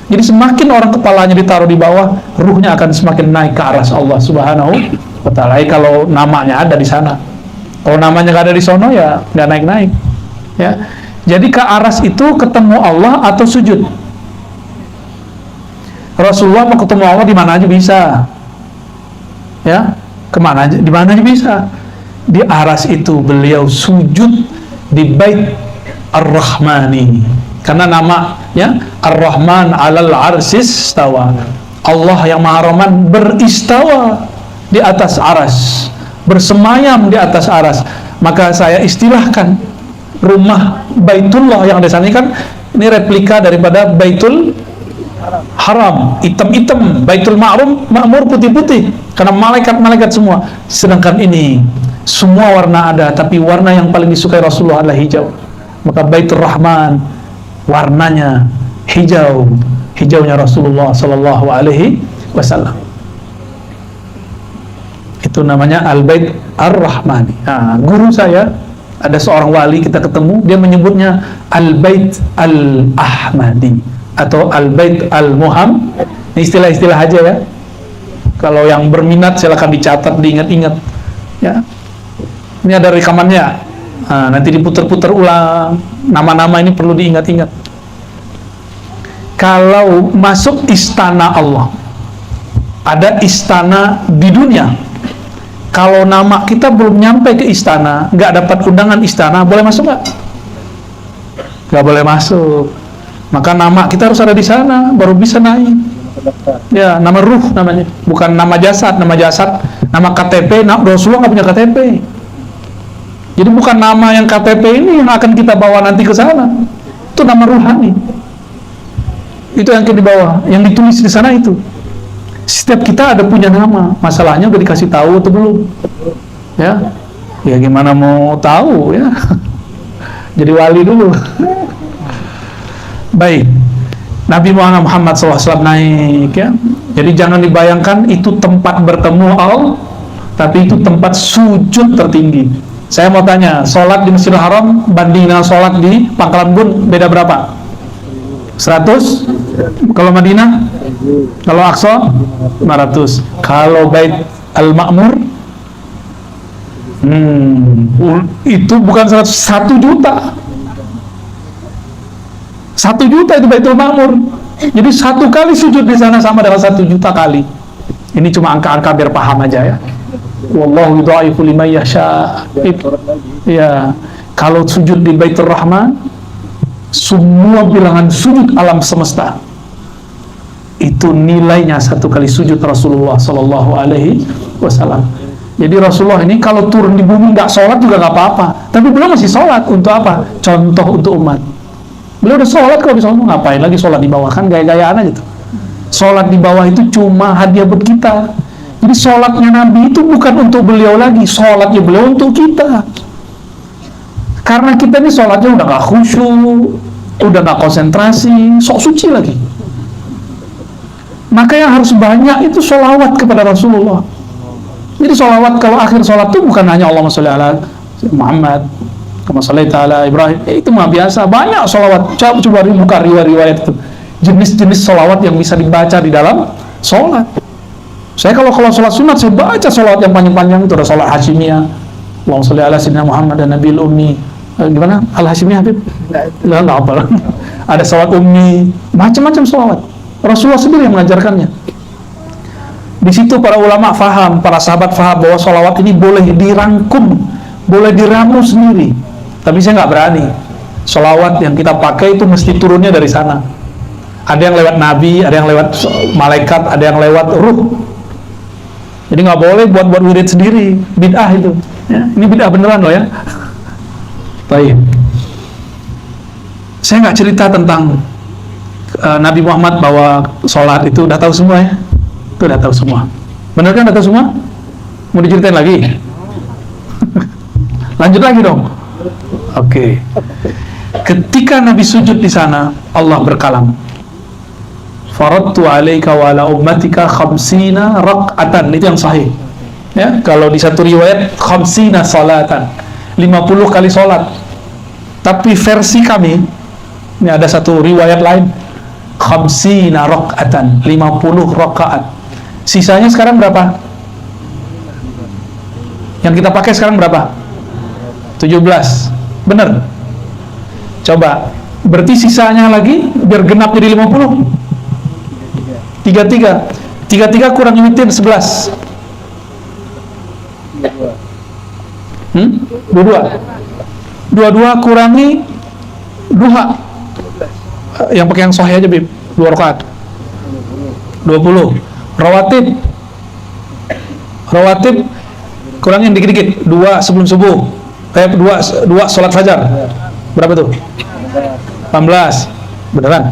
Jadi semakin orang kepalanya ditaruh di bawah, ruhnya akan semakin naik ke aras Allah Subhanahu wa Ta'ala. Kalau namanya ada di sana. Kalau namanya nggak ada di sono, ya nggak naik-naik. Ya. Jadi ke aras itu ketemu Allah atau sujud. Rasulullah mau ketemu Allah di mana aja bisa. Ya, kemana aja, di mana aja bisa. Di aras itu beliau sujud di Bait Ar-Rahmani. Karena nama ya Ar-Rahman 'alal 'arsis istawa. Allah yang Maha Rahman beristawa di atas aras, bersemayam di atas aras. Maka saya istilahkan rumah Baitullah yang ada sana kan ini replika daripada Baitul Haram, hitam-hitam, Baitul Ma'mur putih-putih karena malaikat-malaikat semua. Sedangkan ini semua warna ada, tapi warna yang paling disukai Rasulullah adalah hijau. Maka Baitur Rahman warnanya hijau, hijaunya Rasulullah Sallallahu Alaihi Wasallam. Itu namanya Al-Bait Ar-Rahmani. Nah, guru saya ada seorang wali kita ketemu, dia menyebutnya Al-Bait Al-Ahmadi atau Al-Bait Al-Muhammad. Ini istilah-istilah aja ya. Kalau yang berminat silakan dicatat, diingat-ingat. Ya, ini ada rekamannya. Nah, nanti diputar-putar ulang. Nama-nama ini perlu diingat-ingat. Kalau masuk istana Allah, ada istana di dunia. Kalau nama kita belum nyampe ke istana, nggak dapat undangan istana, boleh masuk nggak? Nggak boleh masuk. Maka nama kita harus ada di sana, baru bisa naik. Ya, nama ruh namanya, bukan nama jasad. Nama jasad, nama KTP, Rasulullah nggak punya KTP. Jadi bukan nama yang KTP ini yang akan kita bawa nanti ke sana. Itu nama ruhani. Itu yang kita dibawa, yang ditulis di sana itu. Setiap kita ada punya nama. Masalahnya udah dikasih tahu atau belum? Ya, ya gimana mau tahu ya? Jadi wali dulu. Baik. Nabi Muhammad SAW naik ya. Jadi jangan dibayangkan itu tempat bertemu Allah, tapi itu tempat sujud tertinggi. Saya mau tanya, sholat di Masjidil Haram banding dengan sholat di Pangkalan Bun beda berapa? 100. Kalau Madinah, kalau Aqsa 500. Kalau Bait Al-Ma'mur, itu bukan 100, 1 juta. 1 juta itu Baitul Ma'mur. Jadi 1 kali sujud di sana sama dengan 1 juta kali. Ini cuma angka-angka biar paham aja ya. Wallahu yudha'ifu liman yasha. Ya, kalau sujud di Baitur Rahman, semua bilangan sujud alam semesta itu nilainya 1 kali sujud Rasulullah Sallallahu Alaihi Wasallam. Jadi Rasulullah ini kalau turun di bumi nggak sholat juga nggak apa-apa, tapi beliau masih sholat. Untuk apa? Contoh untuk umat. Beliau udah sholat, kalau bisa ngapain lagi sholat di bawah, kan gaya-gayaan aja tuh. Sholat di bawah itu cuma hadiah buat kita. Jadi sholatnya Nabi itu bukan untuk beliau lagi, sholatnya beliau untuk kita. Karena kita ini sholatnya udah gak khusyuk, udah gak konsentrasi, sok suci lagi. Maka yang harus banyak itu sholawat kepada Rasulullah. Jadi sholawat, kalau akhir sholat itu bukan hanya Allahumma sholli ala Muhammad, kama shallaita ala Ibrahim, itu mah biasa. Banyak sholawat. Coba buka riwayat-riwayat itu, jenis-jenis sholawat yang bisa dibaca di dalam sholat. Saya kalau sholat sunat, saya baca sholawat yang panjang-panjang itu. Ada sholat Hashimiyah, Allahumma sholli ala sayyidina Muhammad dan Nabil Ummi. Gimana? Al-Hashimiyah, Habib? Nggak apa. Ada sholat ummi, macam-macam sholawat. Rasulullah sendiri yang mengajarkannya. Di situ para ulama faham, para sahabat faham bahwa sholawat ini boleh dirangkum, boleh diramu sendiri. Tapi saya nggak berani. Sholawat yang kita pakai itu mesti turunnya dari sana. Ada yang lewat Nabi, ada yang lewat malaikat, ada yang lewat ruh. Jadi nggak boleh buat wirid sendiri, bid'ah itu. Ya, ini bid'ah beneran loh ya. Baik. Saya nggak cerita tentang Nabi Muhammad bahwa sholat itu udah tahu semua ya. Itu udah tahu semua. Benar kan udah tahu semua? Mau diceritain lagi? Lanjut lagi dong. Oke. Ketika Nabi sujud di sana, Allah berkalam. Faradtu alaika wa ala ummatika khamsina rak'atan. Itu yang sahih. Ya, kalau di satu riwayat khamsina salatan. 50 kali sholat. Tapi versi kami, ini ada satu riwayat lain, khamsina rak'atan, 50 rakaat. Sisanya sekarang berapa? Yang kita pakai sekarang berapa? 17. Bener? Coba, berarti sisanya lagi biar genap jadi 50. 33 kurang witir 11. 22 kurangi duha, yang pakai yang sahih aja Bib, 2 rakaat 20. Rawatib kurangin dikit-dikit, 2 sebelum subuh, 2 sholat fajar, berapa tuh? 18. Beneran?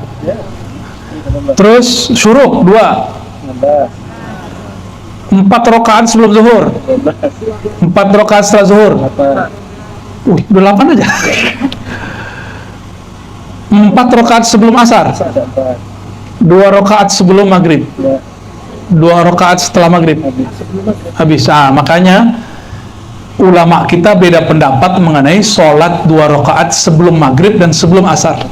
Terus syuruk 2, 4 rakaat sebelum zuhur, 4 rakaat setelah zuhur. Udah 8 aja. 4 rakaat sebelum asar, 2 rakaat sebelum maghrib, 2 rakaat setelah maghrib. Habis. Makanya ulama kita beda pendapat mengenai sholat 2 rakaat sebelum maghrib dan sebelum asar.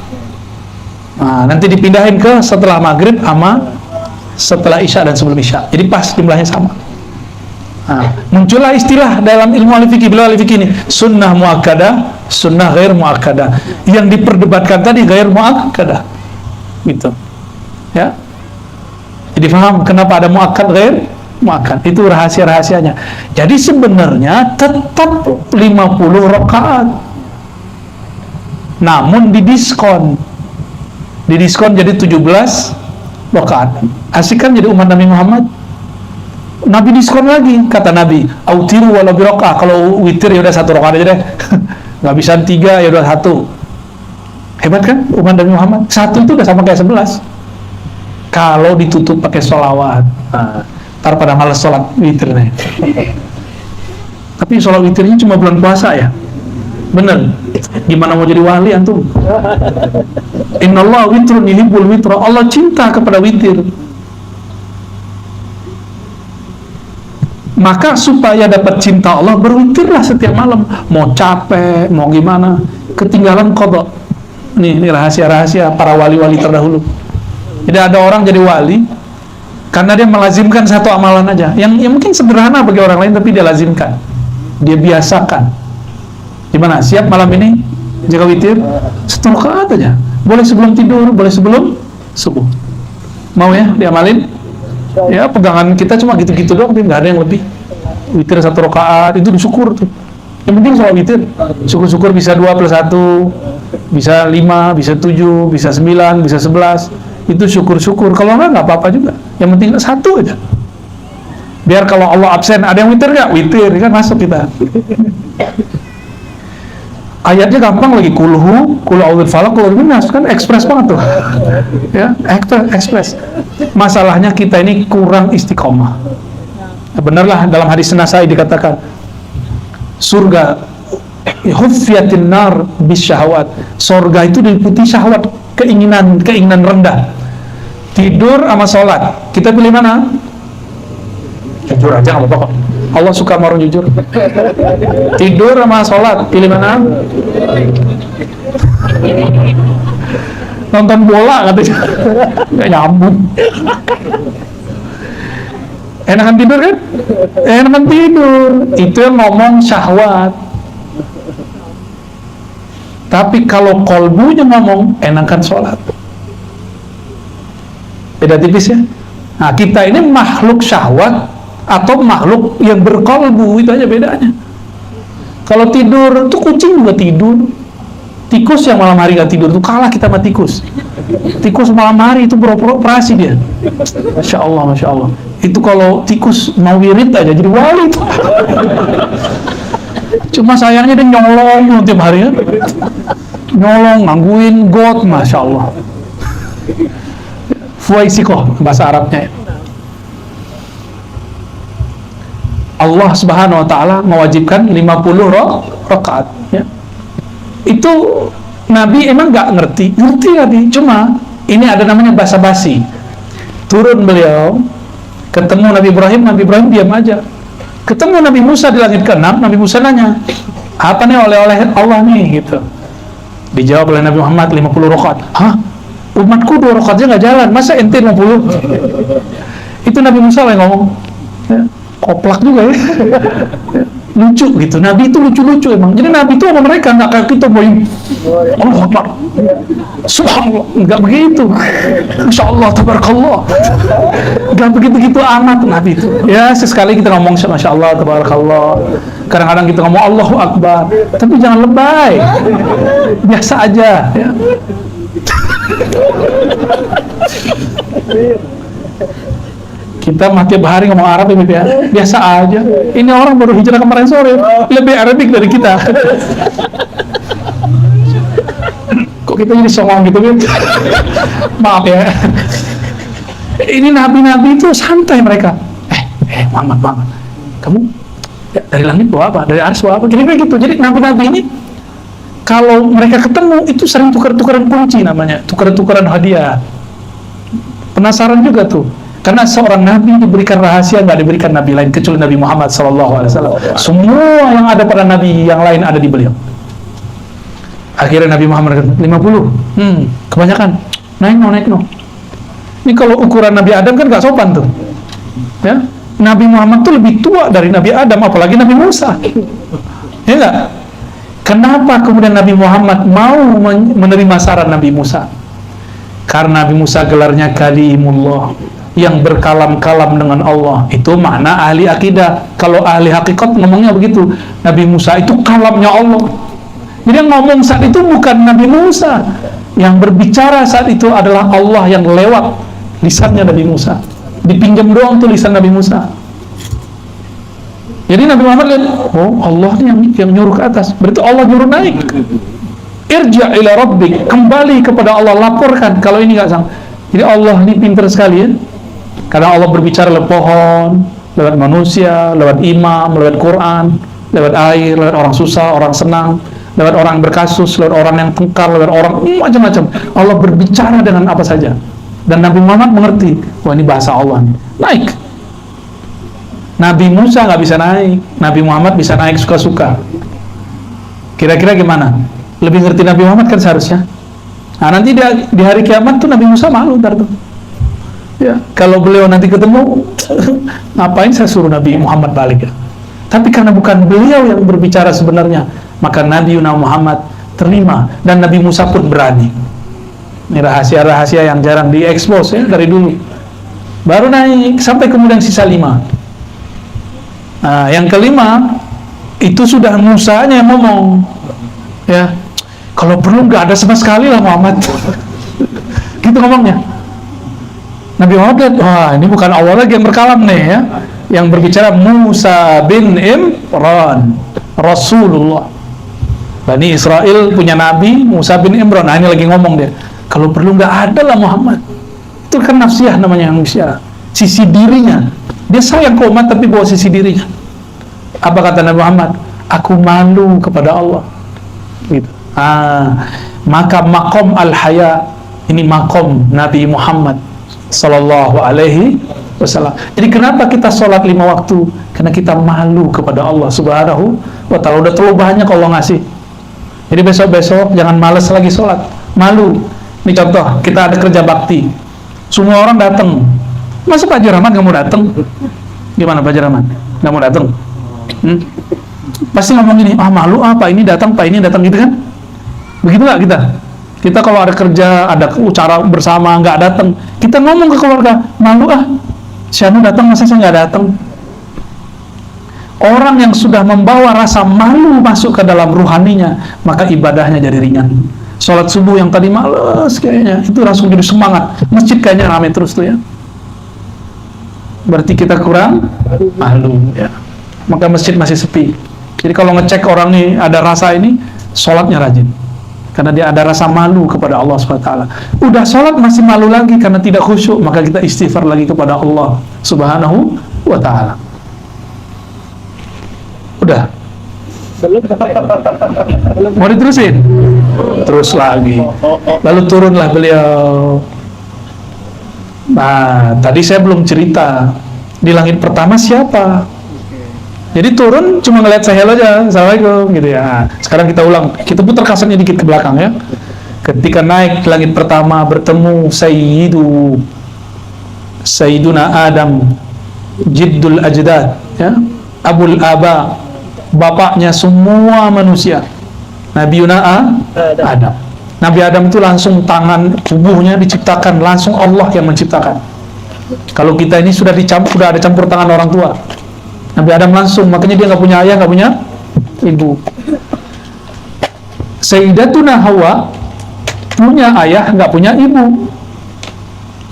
Nanti dipindahin ke setelah maghrib sama setelah isya dan sebelum isya. Jadi pas jumlahnya sama. Muncullah istilah dalam ilmu al-fiqih, beliau al-fiqih ini sunnah muakkadah, sunnah ghair muakkadah. Yang diperdebatkan tadi ghair muakkadah, gitu ya. Jadi paham kenapa ada muakkad ghair muakkad, itu rahasia-rahasianya. Jadi sebenarnya tetap 50 rakaat, namun didiskon jadi 17 rakaat. Asik kan jadi umat Nabi Muhammad? Nabi diskon lagi, kata Nabi, autiru walau birokah. Kalau witir ya udah 1 rakaat aja deh. Nggak bisa 3 ya udah 1. Hebat kan umat Nabi Muhammad? 1 itu udah sama kayak 11. Kalau ditutup pakai sholawat, ntar pada malas sholat witir nih. Tapi sholat witirnya cuma bulan puasa ya. Bener? Gimana mau jadi wali antum? Innallaha witrun yuhibbul witra. Allah cinta kepada witir. Maka supaya dapat cinta Allah, berwitirlah setiap malam. Mau capek, mau gimana, ketinggalan qadha. Ini rahasia-rahasia para wali-wali terdahulu. Jadi ada orang jadi wali karena dia melazimkan satu amalan aja, yang mungkin sederhana bagi orang lain, tapi dia lazimkan, dia biasakan. Gimana? Siap malam ini jaga witir 1 rakaat aja, boleh sebelum tidur, boleh sebelum subuh. Mau ya diamalin? Ya pegangan kita cuma gitu-gitu doang, nggak ada yang lebih. Witir 1 rakaat itu disyukur tuh. Yang penting soal witir, syukur-syukur bisa 2 plus 1, bisa 5, bisa 7, bisa 9, bisa 11. Itu syukur-syukur. Kalau nggak apa-apa juga. Yang penting 1 aja. Biar kalau Allah absen, ada yang witir nggak? Witir, kan masuk kita. Ayatnya gampang lagi, kulhu, kul a'udzu falaq, kul a'udzu binnas, kan ekspres banget tuh. Ya, ekspres. Masalahnya kita ini kurang istiqomah. Benarlah dalam hadis Nasai dikatakan surga huffiyatin nar bisyahawat. Surga itu diliputi syahwat, keinginan rendah. Tidur sama sholat, kita pilih mana? Jujur aja nggak apa-apa kok. Allah suka sama orang jujur. Tidur sama sholat, pilih mana? Nonton bola katanya, nggak nyambung. Enakan tidur kan? Enakan tidur. Itu yang ngomong syahwat. Tapi kalau kolbunya ngomong, enakan sholat. Beda tipis ya. Nah, kita ini makhluk syahwat atau makhluk yang berkolbu, itu aja bedanya. Kalau tidur, tuh kucing juga tidur. Tikus yang malam hari gak tidur, tuh kalah kita sama tikus. Tikus malam hari itu beroperasi dia. Masya Allah, Masya Allah. Itu kalau tikus mau wirid aja jadi wali. Cuma sayangnya dia nyolong tiap hari ya. Nyolong, ngangguin God, Masya Allah. Fuaisikoh bahasa Arabnya ya. Allah Subhanahu wa taala mewajibkan 50 rakaat ya. Itu Nabi emang nggak ngerti Nabi, cuma ini ada namanya basa-basi. Turun beliau, ketemu Nabi Ibrahim diam aja. Ketemu Nabi Musa di langit ke-6, Nabi Musa nanya, apa nih oleh-oleh Allah nih gitu. Dijawab oleh Nabi Muhammad 50 rakaat. Hah? Umatku 2 rakaat aja nggak jalan, masa ente 50? Itu Nabi Musa yang ngomong. Ya. Koplak juga ya. Lucu gitu, Nabi itu lucu-lucu emang. Jadi Nabi itu sama mereka nggak kayak kita boy Allah Akbar, Subhanallah, nggak begitu. Masya Allah, Tabarakallah, nggak begitu-gitu amat Nabi itu. Ya sesekali kita ngomong Masya Allah, Tabarakallah. Kadang-kadang kita ngomong Allahu Akbar, tapi jangan lebay, biasa aja ya. Kita mah tiap hari ngomong Arab ya, biasa aja. Ini orang baru hijrah kemarin sore, lebih Arabik dari kita. Kok kita jadi songong gitu kan? Maaf ya. Ini nabi-nabi itu santai mereka. Muhammad, kamu ya, dari langit bawa apa? Dari ars bawa apa? Kira-kira gitu. Jadi nabi-nabi ini kalau mereka ketemu itu sering tukar-tukaran kunci namanya, tukar-tukaran hadiah. Penasaran juga tuh. Karena seorang nabi diberikan rahasia nggak diberikan nabi lain kecuali Nabi Muhammad SAW. Semua yang ada pada nabi yang lain ada di beliau. Akhirnya Nabi Muhammad kata 50. Kebanyakan. Naik no. Ini kalau ukuran Nabi Adam kan nggak sopan tuh. Ya, Nabi Muhammad tuh lebih tua dari Nabi Adam, apalagi Nabi Musa. Ya nggak? Kenapa kemudian Nabi Muhammad mau menerima saran Nabi Musa? Karena Nabi Musa gelarnya kalimullah, yang berkalam-kalam dengan Allah. Itu makna ahli akidah. Kalau ahli hakikat ngomongnya begitu, Nabi Musa itu kalamnya Allah. Jadi yang ngomong saat itu bukan Nabi Musa, yang berbicara saat itu adalah Allah yang lewat lisannya Nabi Musa. Dipinjam doang tuh lisan Nabi Musa. Jadi Nabi Muhammad lihat, oh Allah nih yang nyuruh ke atas, berarti Allah nyuruh naik. Irja' ila rabbik, kembali kepada Allah, laporkan kalau ini nggak sang. Jadi Allah ini pintar sekali ya. Karena Allah berbicara lewat pohon, lewat manusia, lewat imam, lewat Quran, lewat air, lewat orang susah, orang senang, lewat orang berkasus, lewat orang yang tengkar, lewat orang macam-macam. Allah berbicara dengan apa saja. Dan Nabi Muhammad mengerti, wah ini bahasa Allah nih. Naik. Nabi Musa nggak bisa naik, Nabi Muhammad bisa naik suka-suka. Kira-kira gimana? Lebih ngerti Nabi Muhammad kan seharusnya. Nah, nanti di hari kiamat tuh Nabi Musa malu ntar tuh. Ya, kalau beliau nanti ketemu, ngapain saya suruh Nabi Muhammad balik ya? Tapi karena bukan beliau yang berbicara sebenarnya, maka Nabi Muhammad terima dan Nabi Musa pun berani. Ini rahasia-rahasia yang jarang diekspos ya dari dulu. Baru naik sampai kemudian sisa 5. Nah, yang kelima itu sudah Musanya yang ngomong, ya. Kalau perlu nggak ada sama sekali lah Muhammad. Gitu ngomongnya. Nabi Muhammad lihat, wah ini bukan Allah lagi yang berkalam nih ya. Yang berbicara Musa bin Imran, Rasulullah. Bani Israel punya Nabi Musa bin Imran. Nah ini lagi ngomong dia. Kalau perlu nggak ada lah Muhammad. Itu kan nafsiyah namanya manusia. Sisi dirinya. Dia sayang ke umat tapi bawa sisi dirinya. Apa kata Nabi Muhammad? Aku malu kepada Allah. Gitu. Maka makom al-haya ini makom Nabi Muhammad Sallallahu Alaihi Wasallam. Jadi kenapa kita sholat 5 waktu? Karena kita malu kepada Allah Subhanahu Wa Taala. Udah terlalu banyak Allah ngasih. Jadi besok-besok jangan males lagi sholat. Malu. Ini contoh, kita ada kerja bakti. Semua orang datang. Masa Pak Haji Rahmat nggak mau datang? Gimana Pak Haji Rahmat? Nggak mau datang? Pasti ngomong gini, malu Pak ini datang gitu kan? Begitu nggak kita? Kita kalau ada kerja, ada acara bersama, nggak datang, kita ngomong ke keluarga, malu si Anu datang, masa saya nggak datang? Orang yang sudah membawa rasa malu masuk ke dalam ruhaninya, maka ibadahnya jadi ringan. Sholat subuh yang tadi males kayaknya, itu langsung jadi semangat. Masjid kayaknya ramai terus tuh ya. Berarti kita kurang malu ya. Maka masjid masih sepi. Jadi kalau ngecek orang nih ada rasa ini, sholatnya rajin. Karena dia ada rasa malu kepada Allah SWT. Udah sholat masih malu lagi karena tidak khusyuk, maka kita istighfar lagi kepada Allah Subhanahu wa Ta'ala. Udah? Belum. Mau diterusin? Terus lagi. Lalu turunlah beliau. Nah, tadi saya belum cerita. Di langit pertama siapa? Jadi turun cuma ngeliat saya aja, assalamualaikum gitu ya. Sekarang kita ulang, kita putar kasetnya dikit ke belakang ya. Ketika naik ke langit pertama bertemu Sayyiduna Adam, Jiddul Ajdad, ya, Abul Aba, bapaknya semua manusia, Nabi Adam. Nabi Adam itu langsung tangan tubuhnya diciptakan langsung Allah yang menciptakan. Kalau kita ini sudah ada campur tangan orang tua. Nabi Adam langsung, makanya dia nggak punya ayah, nggak punya ibu. Sayyidatuna Hawa punya ayah, nggak punya ibu.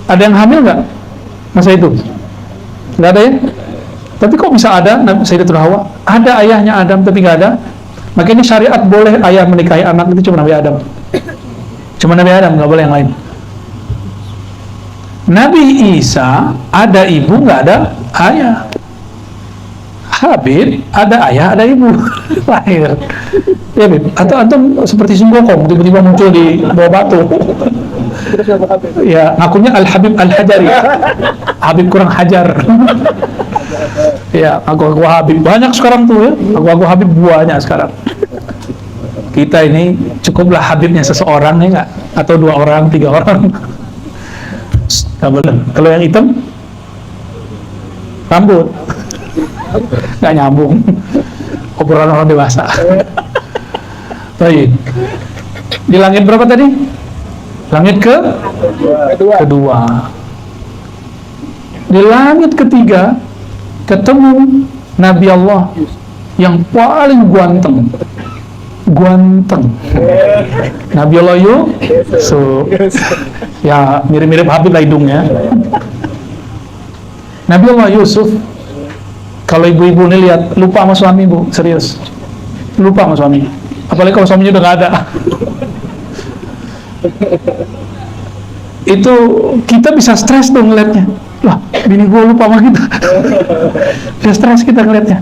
Ada yang hamil nggak masa itu? Nggak ada ya? Tapi kok bisa ada Sayyidatuna Hawa? Ada ayahnya Adam tapi nggak ada. Makanya syariat boleh ayah menikahi anak itu cuma Nabi Adam. Cuma Nabi Adam, nggak boleh yang lain. Nabi Isa ada ibu nggak ada ayah. Habib ada ayah ada ibu lahir ya Habib atau antum seperti Sunggokong tiba-tiba muncul di bawah batu ya ngakunya Al-Habib Al-Hajari Habib kurang hajar ya aku Habib banyak sekarang tuh ya aku Habib banyak sekarang. Kita ini cukuplah Habibnya seseorang ya nggak atau 2 orang 3 orang nggak boleh. Kalau yang hitam rambut nggak nyambung obrolan orang dewasa. Baik, di langit berapa tadi? Langit kedua. Di langit ketiga ketemu Nabi Allah yang paling ganteng. Nabi Allah ya mirip-mirip Habib lah hidungnya. Nabi Allah Yusuf. Kalau ibu-ibu nih lihat, lupa sama suami bu, serius. Lupa sama suami. Apalagi kalau suaminya udah gak ada. Itu kita bisa stres tuh ngeliatnya. Lah, bini gue lupa sama kita. Bisa stres kita ngeliatnya.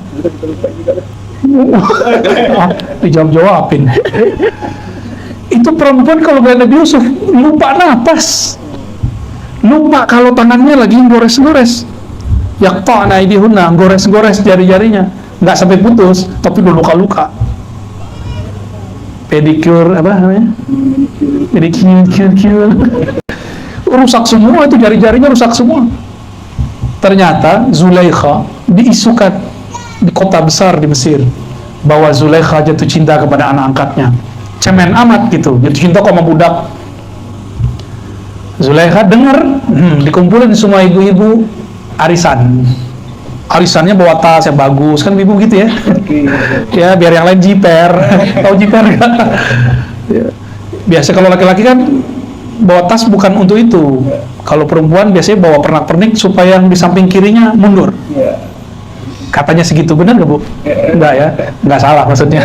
Dijawab-jawabin. Itu perempuan kalau ngeliat Nabi Yusuf, lupa napas. Lupa kalau tangannya lagi gores-gores. Yaqta'na aydihunna, gores-gores jari-jarinya, nggak sampai putus, tapi udah luka-luka. pedicure apa namanya, pedicure, rusak semua itu, jari-jarinya rusak semua. Ternyata Zulaikha diisukan di kota besar di Mesir bahwa Zulaikha jatuh cinta kepada anak angkatnya. Cemen amat gitu, jatuh cinta kok sama budak. Zulaikha dengar, dikumpulin semua ibu-ibu arisan. Arisannya bawa tas yang bagus, kan ibu gitu ya. Ya biar yang lain jiper. Tahu jiper nggak? Ya. Biasa kalau laki-laki kan bawa tas bukan untuk itu. Kalau perempuan biasanya bawa pernak-pernik supaya yang di samping kirinya mundur. Katanya segitu, benar nggak Bu? Enggak ya, nggak salah maksudnya.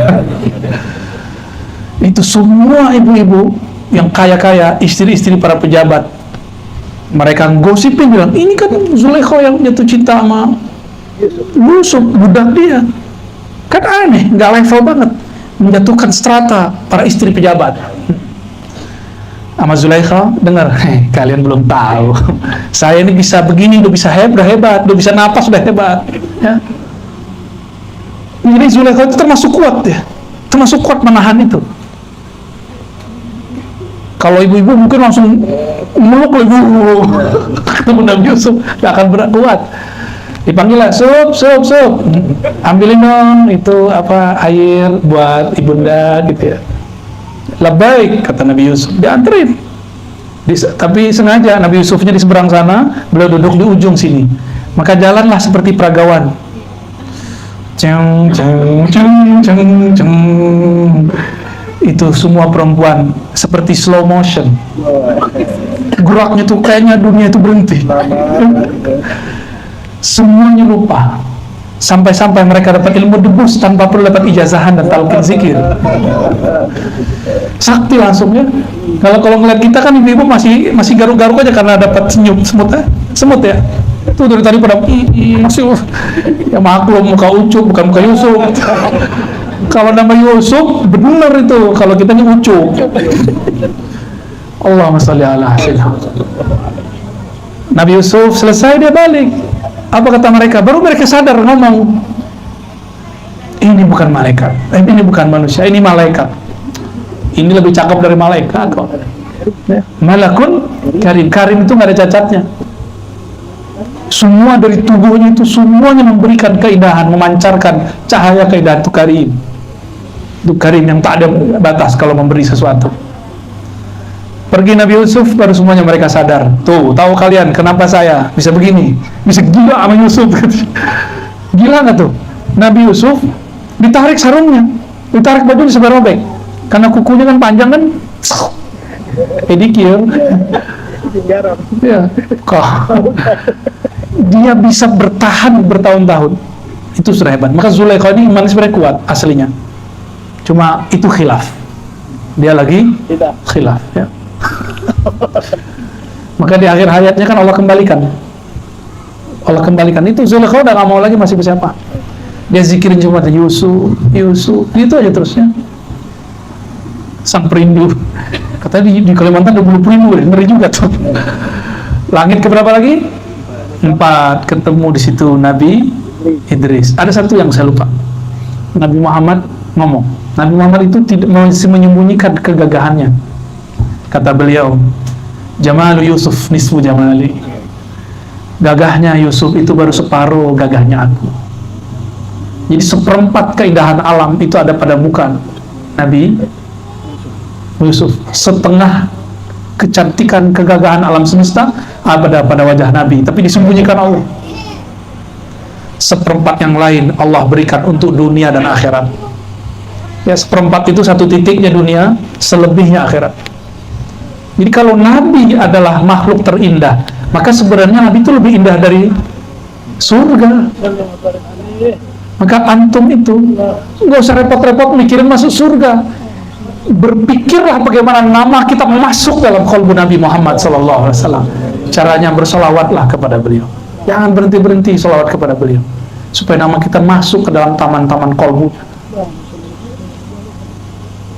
Itu semua ibu-ibu yang kaya-kaya, istri-istri para pejabat, mereka gosipin bilang, ini kan Zulaikha yang jatuh cinta sama Yusuf, budak dia. Kan aneh, nggak level banget, menjatuhkan strata para istri pejabat. Sama Zulaikha, dengar, kalian belum tahu, saya ini bisa begini, udah bisa hebat, udah bisa napas, udah hebat. Ya. Jadi Zulaikha itu termasuk kuat ya, termasuk kuat menahan itu. Kalau ibu-ibu mungkin langsung meluk ibu ketemu Nabi Yusuf, gak akan berat kuat. Dipanggil lah, sup, ambilin dong itu apa air buat ibunda gitu ya. Labbaik, kata Nabi Yusuf, dianterin. Tapi sengaja Nabi Yusufnya di seberang sana, beliau duduk di ujung sini. Maka jalanlah seperti peragawan. Ceng. Itu semua perempuan seperti slow motion. Geraknya tuh kayaknya dunia itu berhenti. Semuanya lupa. Sampai-sampai mereka dapat ilmu debus tanpa perlu dapat ijazahan dan talqin zikir. Sakti langsung ya. Kalau ngeliat kita kan ibu-ibu masih garuk-garuk aja karena dapat semut ya. Itu dari tadi pada masih ya maklum muka Ucup bukan muka Yusuf. Kalau nama Yusuf benar itu, kalau kita ini Ucup. Allahumma sholli ala sayyidina. Nabi Yusuf selesai dia balik. Apa kata mereka? Baru mereka sadar ngomong, ini bukan malaikat, ini bukan manusia, ini malaikat. Ini lebih cakep dari malaikat kok. Malakun karim. Karim itu nggak ada cacatnya. Semua dari tubuhnya itu semuanya memberikan keindahan, memancarkan cahaya keindahan. Itu karim. Itu karim yang tak ada batas kalau memberi sesuatu. Pergi Nabi Yusuf, baru semuanya mereka sadar. Tuh, tahu kalian kenapa saya bisa begini? Bisa gila sama Yusuf. Gila nggak tuh? Nabi Yusuf ditarik sarungnya, ditarik baju disebar robek. Karena kukunya kan panjang kan, pedicure. Ya, kok dia bisa bertahan bertahun-tahun. Itu sudah hebat. Maka Zulaikha ini iman sebenarnya kuat aslinya. Cuma itu khilaf. Dia lagi khilaf. Ya. Maka di akhir hayatnya kan Allah kembalikan. Itu Zulaikha udah gak mau lagi masih siapa. Dia zikirin cuma Yusuf, gitu aja terusnya. Sang perindu. Katanya di Kalimantan ada bulu perindu, ngeri juga tuh. Langit keberapa lagi? 4. Ketemu di situ Nabi Idris. Ada satu yang saya lupa. Nabi Muhammad ngomong. Nabi Muhammad itu tidak masih menyembunyikan kegagahannya. Kata beliau, Jamalu Yusuf nisfu jamali. Gagahnya Yusuf itu baru separuh gagahnya aku. Jadi seperempat keindahan alam itu ada pada muka Nabi Yusuf. Setengah kecantikan kegagahan alam semesta ada pada wajah Nabi, tapi disembunyikan Allah. Seperempat yang lain Allah berikan untuk dunia dan akhirat. Ya, seperempat itu satu titiknya dunia, selebihnya akhirat. Jadi kalau Nabi adalah makhluk terindah, maka sebenarnya Nabi itu lebih indah dari surga. Maka antum itu nggak usah repot-repot mikirin masuk surga. Berpikirlah bagaimana nama kita masuk dalam qalbu Nabi Muhammad SAW. Caranya bersolawatlah kepada beliau. Jangan berhenti-berhenti solawat kepada beliau, supaya nama kita masuk ke dalam taman-taman qalbu.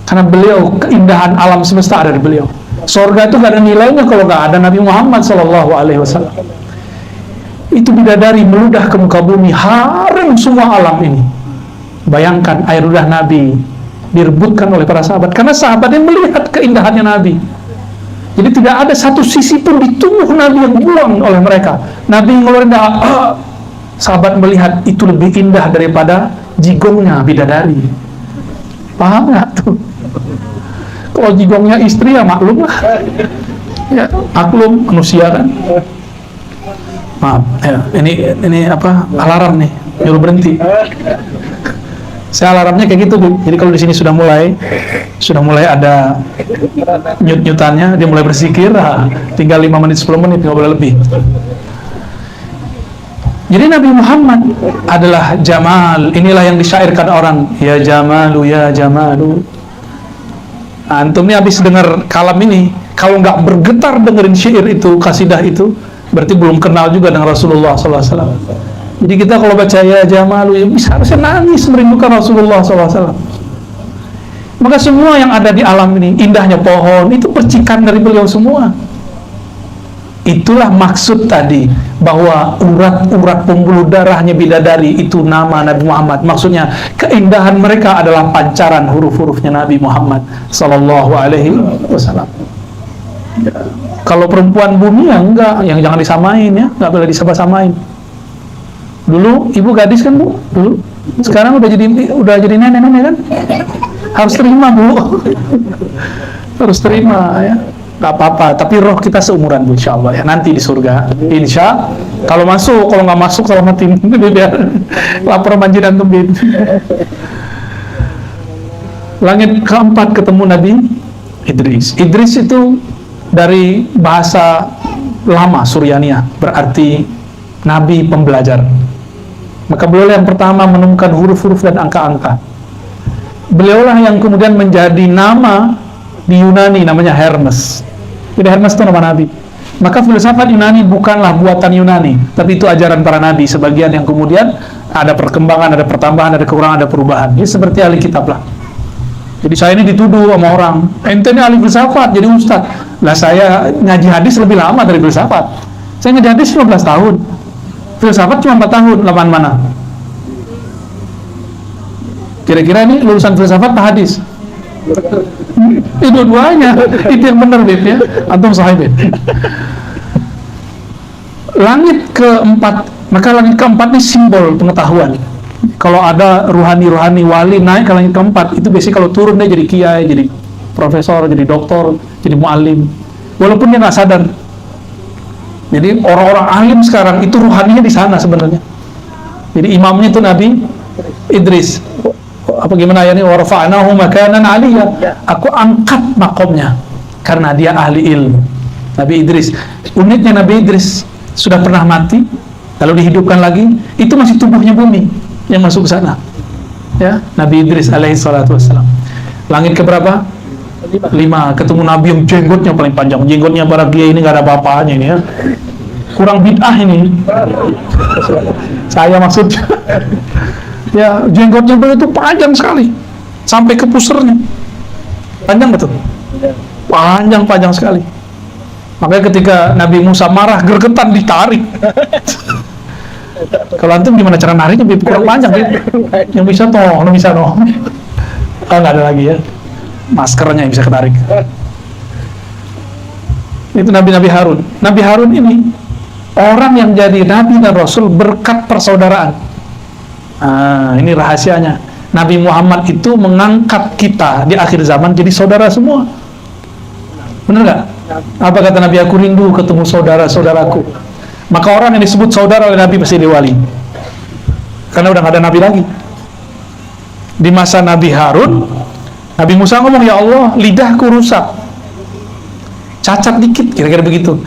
Karena beliau, keindahan alam semesta ada di beliau. Surga itu gak ada nilainya kalau gak ada Nabi Muhammad SAW. Itu bidadari meludah ke muka bumi, harem semua alam ini. Bayangkan air ludah Nabi direbutkan oleh para sahabat, karena sahabat yang melihat keindahannya Nabi. Jadi tidak ada satu sisi pun di tubuh Nabi yang buang oleh mereka. Nabi ngeluarin sahabat melihat itu lebih indah daripada jigongnya bidadari. Paham nggak tuh? Kalau jigongnya istri ya maklum lah. Ya, maklum manusia kan. Maaf, ya, ini apa alarm nih, nyuruh berhenti. Saya alarmnya kayak gitu, Bu. Jadi kalau di sini sudah mulai ada nyut-nyutannya, dia mulai berzikir, tinggal 5 menit 10 menit, nggak boleh lebih. Jadi Nabi Muhammad adalah Jamal. Inilah yang disyairkan orang, ya Jamalu, ya Jamalu. Antum nih habis dengar kalam ini, kalau nggak bergetar dengerin syair itu, kasidah itu, berarti belum kenal juga dengan Rasulullah SAW. Jadi kita kalau baca ya Jamalu, ya bisa harusnya nangis merindukan Rasulullah SAW. Maka semua yang ada di alam ini, indahnya pohon, itu percikan dari beliau semua. Itulah maksud tadi, bahwa urat-urat pembuluh darahnya bidadari itu nama Nabi Muhammad. Maksudnya keindahan mereka adalah pancaran huruf-hurufnya Nabi Muhammad Sallallahu Alaihi Wasallam. Ya. Kalau perempuan bumi ya enggak, yang jangan disamain ya, nggak boleh disama-samain. Dulu ibu gadis kan Bu, dulu. Sekarang udah jadi nenek-nenek kan? Harus terima Bu. Harus terima ya. Gak apa-apa, tapi roh kita seumuran Bu, insya Allah ya. Nanti di surga, insya. Kalau masuk, kalau nggak masuk selamatin. Biar lapor banjir antum. Langit keempat ketemu Nabi Idris. Idris itu dari bahasa lama Suryaniyah, berarti Nabi pembelajar. Maka beliau yang pertama menemukan huruf-huruf dan angka-angka. Beliaulah yang kemudian menjadi nama di Yunani, namanya Hermes. Jadi Hermes itu nama Nabi. Maka filsafat Yunani bukanlah buatan Yunani, tapi itu ajaran para Nabi. Sebagian yang kemudian ada perkembangan, ada pertambahan, ada kekurangan, ada perubahan. Ini seperti ahli kitab lah. Jadi saya ini dituduh sama orang, ente ini ahli filsafat, jadi ustadz. Lah saya ngaji hadis lebih lama dari filsafat. Saya ngaji hadis 15 tahun. Filsafat cuma 4 tahun, lapan mana? Kira-kira ini lulusan filsafat apa hadis? Dua-duanya. Itu yang benar, Beb ya. Antum sahih, Beb. Langit keempat, maka langit keempat ini simbol pengetahuan. Kalau ada ruhani-ruhani wali naik ke langit keempat, itu biasanya kalau turun dia jadi kiai, jadi profesor, jadi doktor, jadi muallim. Walaupun dia nggak sadar. Jadi orang-orang alim sekarang itu ruhaninya di sana sebenarnya. Jadi imamnya itu Nabi Idris. Apa gimana ya ini, warfa'nahu makanan aliyya. Aku angkat makomnya karena dia ahli ilmu. Nabi Idris. Uniknya Nabi Idris sudah pernah mati, lalu dihidupkan lagi. Itu masih tubuhnya bumi yang masuk ke sana. Ya, Nabi Idris alaihi salatu wassalam. Langit keberapa? 5. Ketemu Nabi yang jenggotnya paling panjang. Jenggotnya para kiai ini nggak ada apa-apanya ini ya. Kurang bid'ah ini. Saya maksudnya. Ya, jenggotnya beliau itu panjang sekali. Sampai ke pusernya. Panjang betul? Panjang sekali. Makanya ketika Nabi Musa marah, gergetan ditarik. Kalau antum gimana cara nariknya? Kurang panjang. Yang bisa toh, bisa toh. Oh, nggak ada lagi ya. Maskernya yang bisa ketarik. Itu Nabi Harun. Nabi Harun ini orang yang jadi Nabi dan Rasul berkat persaudaraan. Ini rahasianya. Nabi Muhammad itu mengangkat kita di akhir zaman jadi saudara semua. Benar nggak? Apa kata Nabi, aku rindu ketemu saudara-saudaraku. Maka orang yang disebut saudara oleh Nabi pasti wali. Karena udah nggak ada Nabi lagi. Di masa Nabi Harun, Nabi Musa ngomong, ya Allah, lidahku rusak, cacat dikit, kira-kira begitu.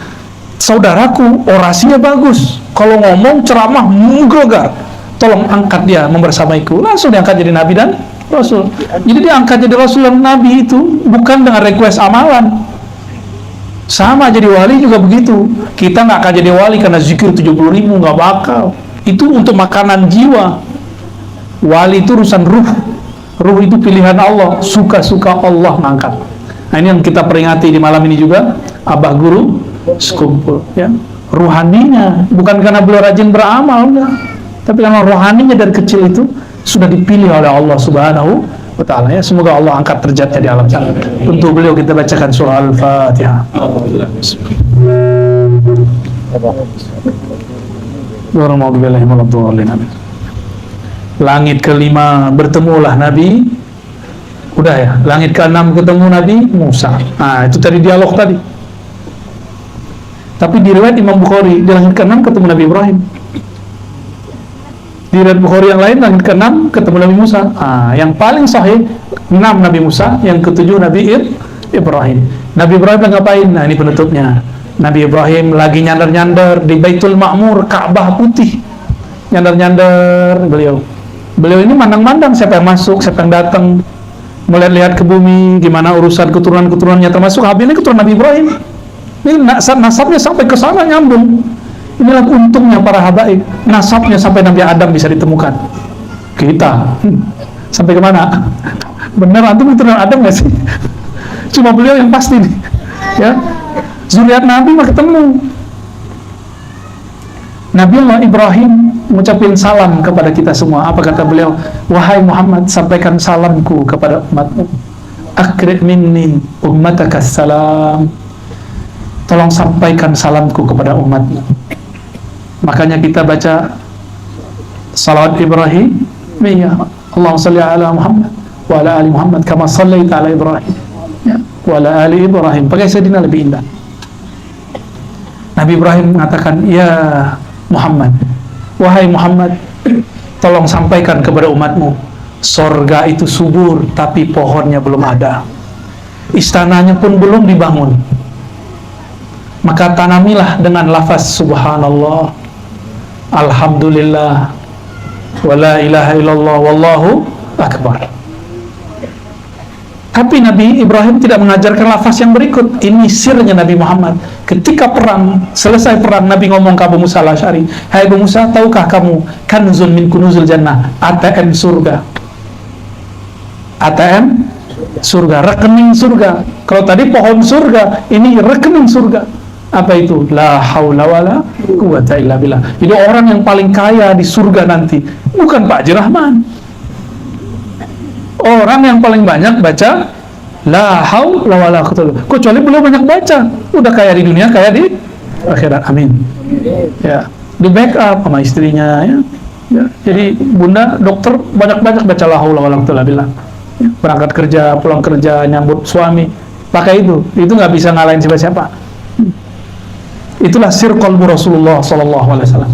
Saudaraku orasinya bagus, kalau ngomong ceramah menggelegar, tolong angkat dia membersamaiku. Langsung diangkat jadi Nabi dan Rasul. Jadi dia angkat jadi Rasul dan Nabi itu bukan dengan request amalan. Sama jadi wali juga begitu. Kita nggak akan jadi wali karena zikir 70.000, nggak bakal. Itu untuk makanan jiwa. Wali itu urusan ruh. Ruh itu pilihan Allah, suka-suka Allah ngangkat. Nah ini yang kita peringati di malam ini juga. Abah guru sekumpul ya. Ruhaninya bukan karena beliau rajin beramal enggak, tapi karena rohaninya dari kecil itu sudah dipilih oleh Allah Subhanahu wa ta'ala ya. Semoga Allah angkat derajatnya di alam sana. Untuk beliau kita bacakan surah Al-Fatihah. Langit kelima bertemulah Nabi. Udah ya, langit keenam ketemu Nabi Musa. Nah, itu tadi dialog tadi. Tapi di riwayat Imam Bukhari, di langit keenam ketemu Nabi Ibrahim. Di riwayat Bukhari yang lain, langit keenam ketemu Nabi Musa. Nah, yang paling sahih 6 Nabi Musa, yang ketujuh Nabi Ibrahim. Nabi Ibrahim ngapain? Nah, ini penutupnya. Nabi Ibrahim lagi nyandar-nyandar di Baitul Ma'mur, Ka'bah putih. Nyandar-nyandar beliau. Beliau ini mandang-mandang siapa yang masuk, siapa yang datang, melihat-lihat ke bumi, gimana urusan keturunan-keturunannya, termasuk Habib ini keturunan Nabi Ibrahim. Ini nasabnya sampai ke sana nyambung. Inilah untungnya para habaib, nasabnya sampai Nabi Adam bisa ditemukan. Kita sampai kemana? Bener antum keturunan Adam nggak sih? Cuma beliau yang pasti nih, ya. Zuriat Nabi mah ketemu. Nabi Allah Ibrahim mengucapkan salam kepada kita semua. Apa kata beliau? Wahai Muhammad, sampaikan salamku kepada umatmu. Akrim minni ummataka salam. Tolong sampaikan salamku kepada umatmu. Makanya kita baca salawat Ibrahim. Ya, Allahumma salli ala Muhammad wa ala ali Muhammad kama sallaita ala Ibrahim. Ya, wa ala ali Ibrahim. Pakai Sayyidina lebih indah. Nabi Ibrahim mengatakan, ya Muhammad, wahai Muhammad, tolong sampaikan kepada umatmu, sorga itu subur, tapi pohonnya belum ada, istananya pun belum dibangun. Maka tanamilah dengan lafaz subhanallah, alhamdulillah, wa la ilaha illallah, wallahu akbar. Tapi Nabi Ibrahim tidak mengajarkan lafaz yang berikut. Ini sirnya Nabi Muhammad. Ketika perang, selesai perang, Nabi ngomong ke Abu Musa al-Asy'ari, hai Abu Musa, tahukah kamu kanzun min kunuzul jannah, ATM surga. ATM surga, rekening surga. Kalau tadi pohon surga, ini rekening surga. Apa itu? La haula wala quwata illa billah. Itu orang yang paling kaya di surga nanti, bukan Pak Haji Rahman. Orang yang paling banyak baca la haula wala quwwata, kecuali beliau banyak baca, udah kaya di dunia, kaya di akhirat. Amin. Ya, di backup sama istrinya ya. Ya, jadi bunda dokter banyak-banyak baca la haula wala quwwata illa billah. Ya, berangkat kerja, pulang kerja, nyambut suami, pakai itu nggak bisa ngalahin siapa-siapa. Itulah sir qalbu Rasulullah sallallahu alaihi wasallam.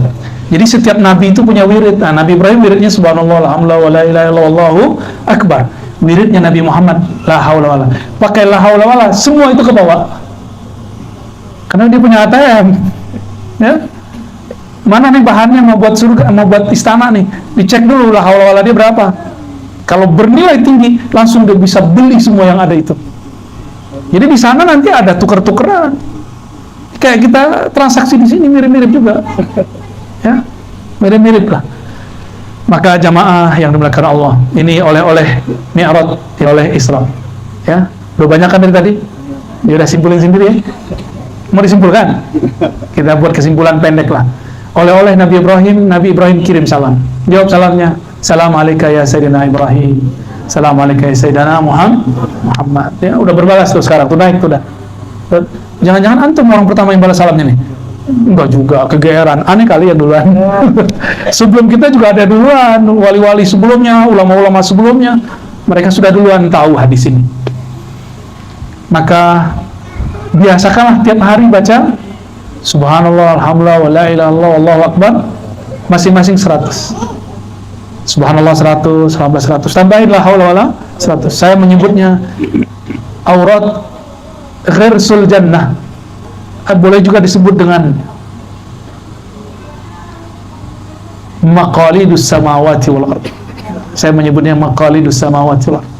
Jadi setiap nabi itu punya wirid. Nah, Nabi Ibrahim wiridnya subhanallah, alhamdulillah, wa la ilaha illallah, wallahu akbar. Wiridnya Nabi Muhammad la haula wala. Pakai la haula wala, semua itu ke bawah. Karena dia punya ATM. Ya. Mana nih bahannya mau buat surga, mau buat istana nih? Dicek dulu la haula wala dia berapa. Kalau bernilai tinggi, langsung dia bisa beli semua yang ada itu. Jadi di sana nanti ada tuker-tukeran. Kayak kita transaksi di sini mirip-mirip juga. Ya, mirip-mirip lah. Maka jamaah yang dimuliakan Allah, ini oleh-oleh Mi'raj, oleh Isra. Ya, udah banyak kan dari tadi? Ya udah simpulin sendiri ya. Mau disimpulkan? Kita buat kesimpulan pendek lah. Oleh-oleh Nabi Ibrahim kirim salam. Jawab salamnya, Assalamualaikum ya Sayyidina Ibrahim. Assalamualaikum ya Sayyidina Muhammad. Ya, udah berbalas tuh sekarang, tuh naik tuh dah. Jangan-jangan antum orang pertama yang balas salamnya nih? Enggak juga, kegeeran. Aneh kali ya duluan. Sebelum kita juga ada duluan, wali-wali sebelumnya, ulama-ulama sebelumnya, mereka sudah duluan tahu hadis ini. Maka biasakanlah tiap hari baca subhanallah, alhamdulillah, wa la ilaha illallah, wallahu akbar, masing-masing 100. Subhanallah 100, alhamdulillah 100, tambahin la haula wala 100. Saya menyebutnya aurat ghirsul jannah. Boleh juga disebut dengan maqalidus samawati wal ardh. Saya menyebutnya maqalidus samawati wal ardh.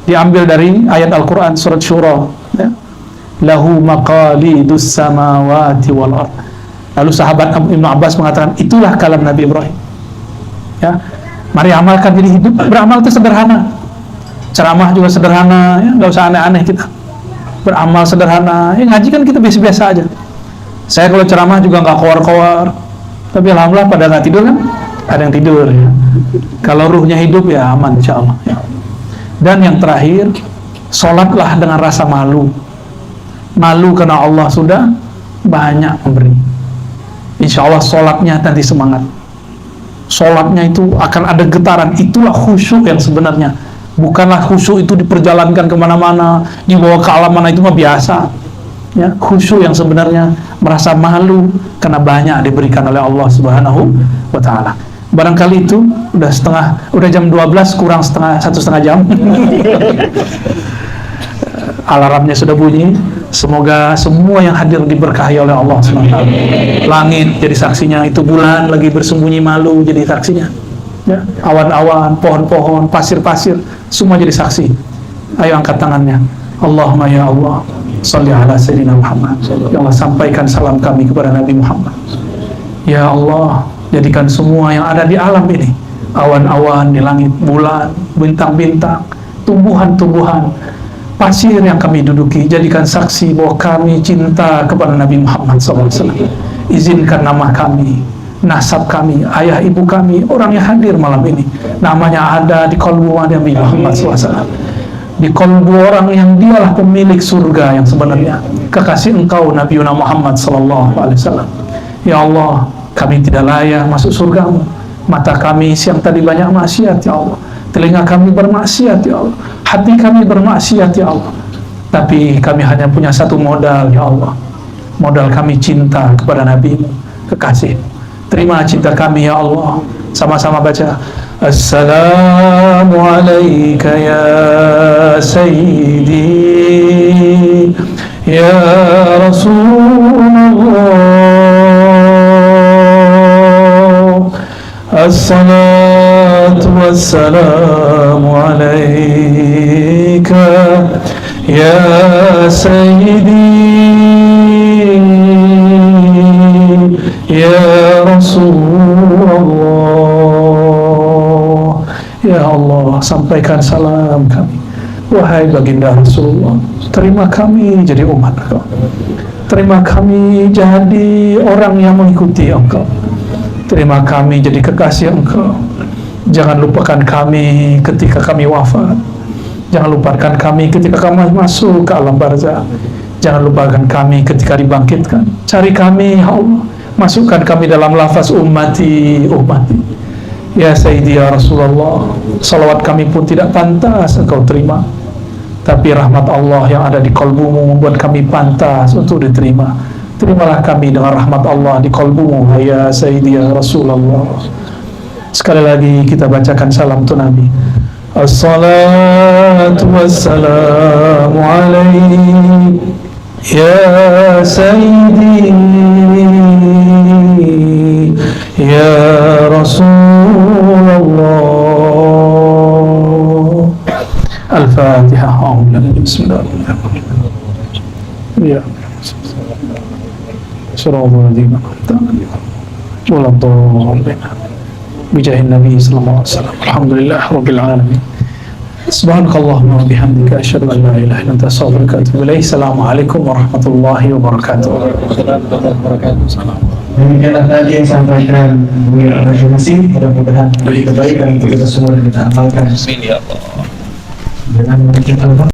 Diambil dari ayat Al-Quran surat Syura ya. Lahu maqalidus samawati wal ardh. Lalu sahabat Ibnu Abbas mengatakan itulah kalam Nabi Ibrahim ya. Mari amalkan, jadi hidup beramal itu sederhana, ceramah juga sederhana ya, nggak usah aneh-aneh kita beramal sederhana. Ya, ngaji kan kita biasa-biasa aja. Saya kalau ceramah juga nggak kowar-kowar, tapi alhamdulillah pada nggak tidur kan, ada yang tidur ya. Kalau ruhnya hidup ya aman insya Allah ya. Dan yang terakhir, sholatlah dengan rasa malu. Malu karena Allah sudah banyak memberi. Insya Allah sholatnya nanti semangat. Sholatnya itu akan ada getaran. Itulah khusyuk yang sebenarnya. Bukanlah khusyuk itu diperjalankan kemana-mana, dibawa ke alam mana, itu mah biasa. Ya, khusyuk yang sebenarnya merasa malu karena banyak diberikan oleh Allah Subhanahu wa Ta'ala. Barangkali itu udah jam 12 kurang satu setengah jam. Alarmnya sudah bunyi. Semoga semua yang hadir diberkahi oleh Allah SWT. Langit jadi saksinya, itu bulan lagi bersembunyi malu jadi saksinya. Ya, awan-awan, pohon-pohon, pasir-pasir, semua jadi saksi. Ayo angkat tangannya. Allahumma ya Allah, sholli ala sayyidina Muhammad. Ya Allah, sampaikan salam kami kepada Nabi Muhammad. Ya Allah, jadikan semua yang ada di alam ini, awan-awan di langit, bulan, bintang-bintang, tumbuhan-tumbuhan, pasir yang kami duduki, jadikan saksi bahwa kami cinta kepada Nabi Muhammad SAW. Izinkan nama kami, nasab kami, ayah ibu kami, orang yang hadir malam ini, namanya ada di kolbu Nabi Muhammad SAW, di kolbu orang yang dialah pemilik surga yang sebenarnya, kekasih engkau Nabi Muhammad SAW. Ya Allah, kami tidak layak masuk surgamu. Mata kami siang tadi banyak maksiat ya Allah, telinga kami bermaksiat ya Allah, hati kami bermaksiat ya Allah. Tapi kami hanya punya satu modal ya Allah, modal kami cinta kepada Nabi kekasih. Terima cinta kami ya Allah. Sama-sama baca. Assalamu alayka ya Sayyidi ya Rasulullah. Assalatu wassalamu alayka ya Sayyidi ya Rasulullah. Ya Allah, sampaikan salam kami, wahai baginda Rasulullah. Terima kami jadi umat Engkau, terima kami jadi orang yang mengikuti Engkau, terima kami jadi kekasih Engkau. Jangan lupakan kami ketika kami wafat, jangan lupakan kami ketika kami masuk ke alam barzakh, jangan lupakan kami ketika dibangkitkan. Cari kami ya Allah, masukkan kami dalam lafaz ummati, ummati. Ya Sayyidi ya Rasulullah. Salawat kami pun tidak pantas Engkau terima, tapi rahmat Allah yang ada di kolbumu membuat kami pantas untuk diterima. Terimalah kami dengan rahmat Allah di kolbumu ya Sayyidi ya Rasulullah. Sekali lagi kita bacakan salam tu Nabi. Assalatu wassalamu alaihi ya Sayyidi ya Rasulullah. Al-Fatihah. Bismillahirrahmanirrahim. Ya. Surah-Al-Fatihah. Waladhdallin. Bijahin Nabi sallallahu alaihi wasallam. Alhamdulillah rabbil alamin. Subhanakallahumma wa bihamdika asyhadu an la ilaha illa anta astaghfiruka wa atubu ilaik. Assalamualaikum warahmatullahi wabarakatuh. Demikianlah tadi yang disampaikan Bu Masing-Masing. Mudah-mudahan menjadi kebaikan untuk kita semua dan kita amalkan. Dengan mengucapkan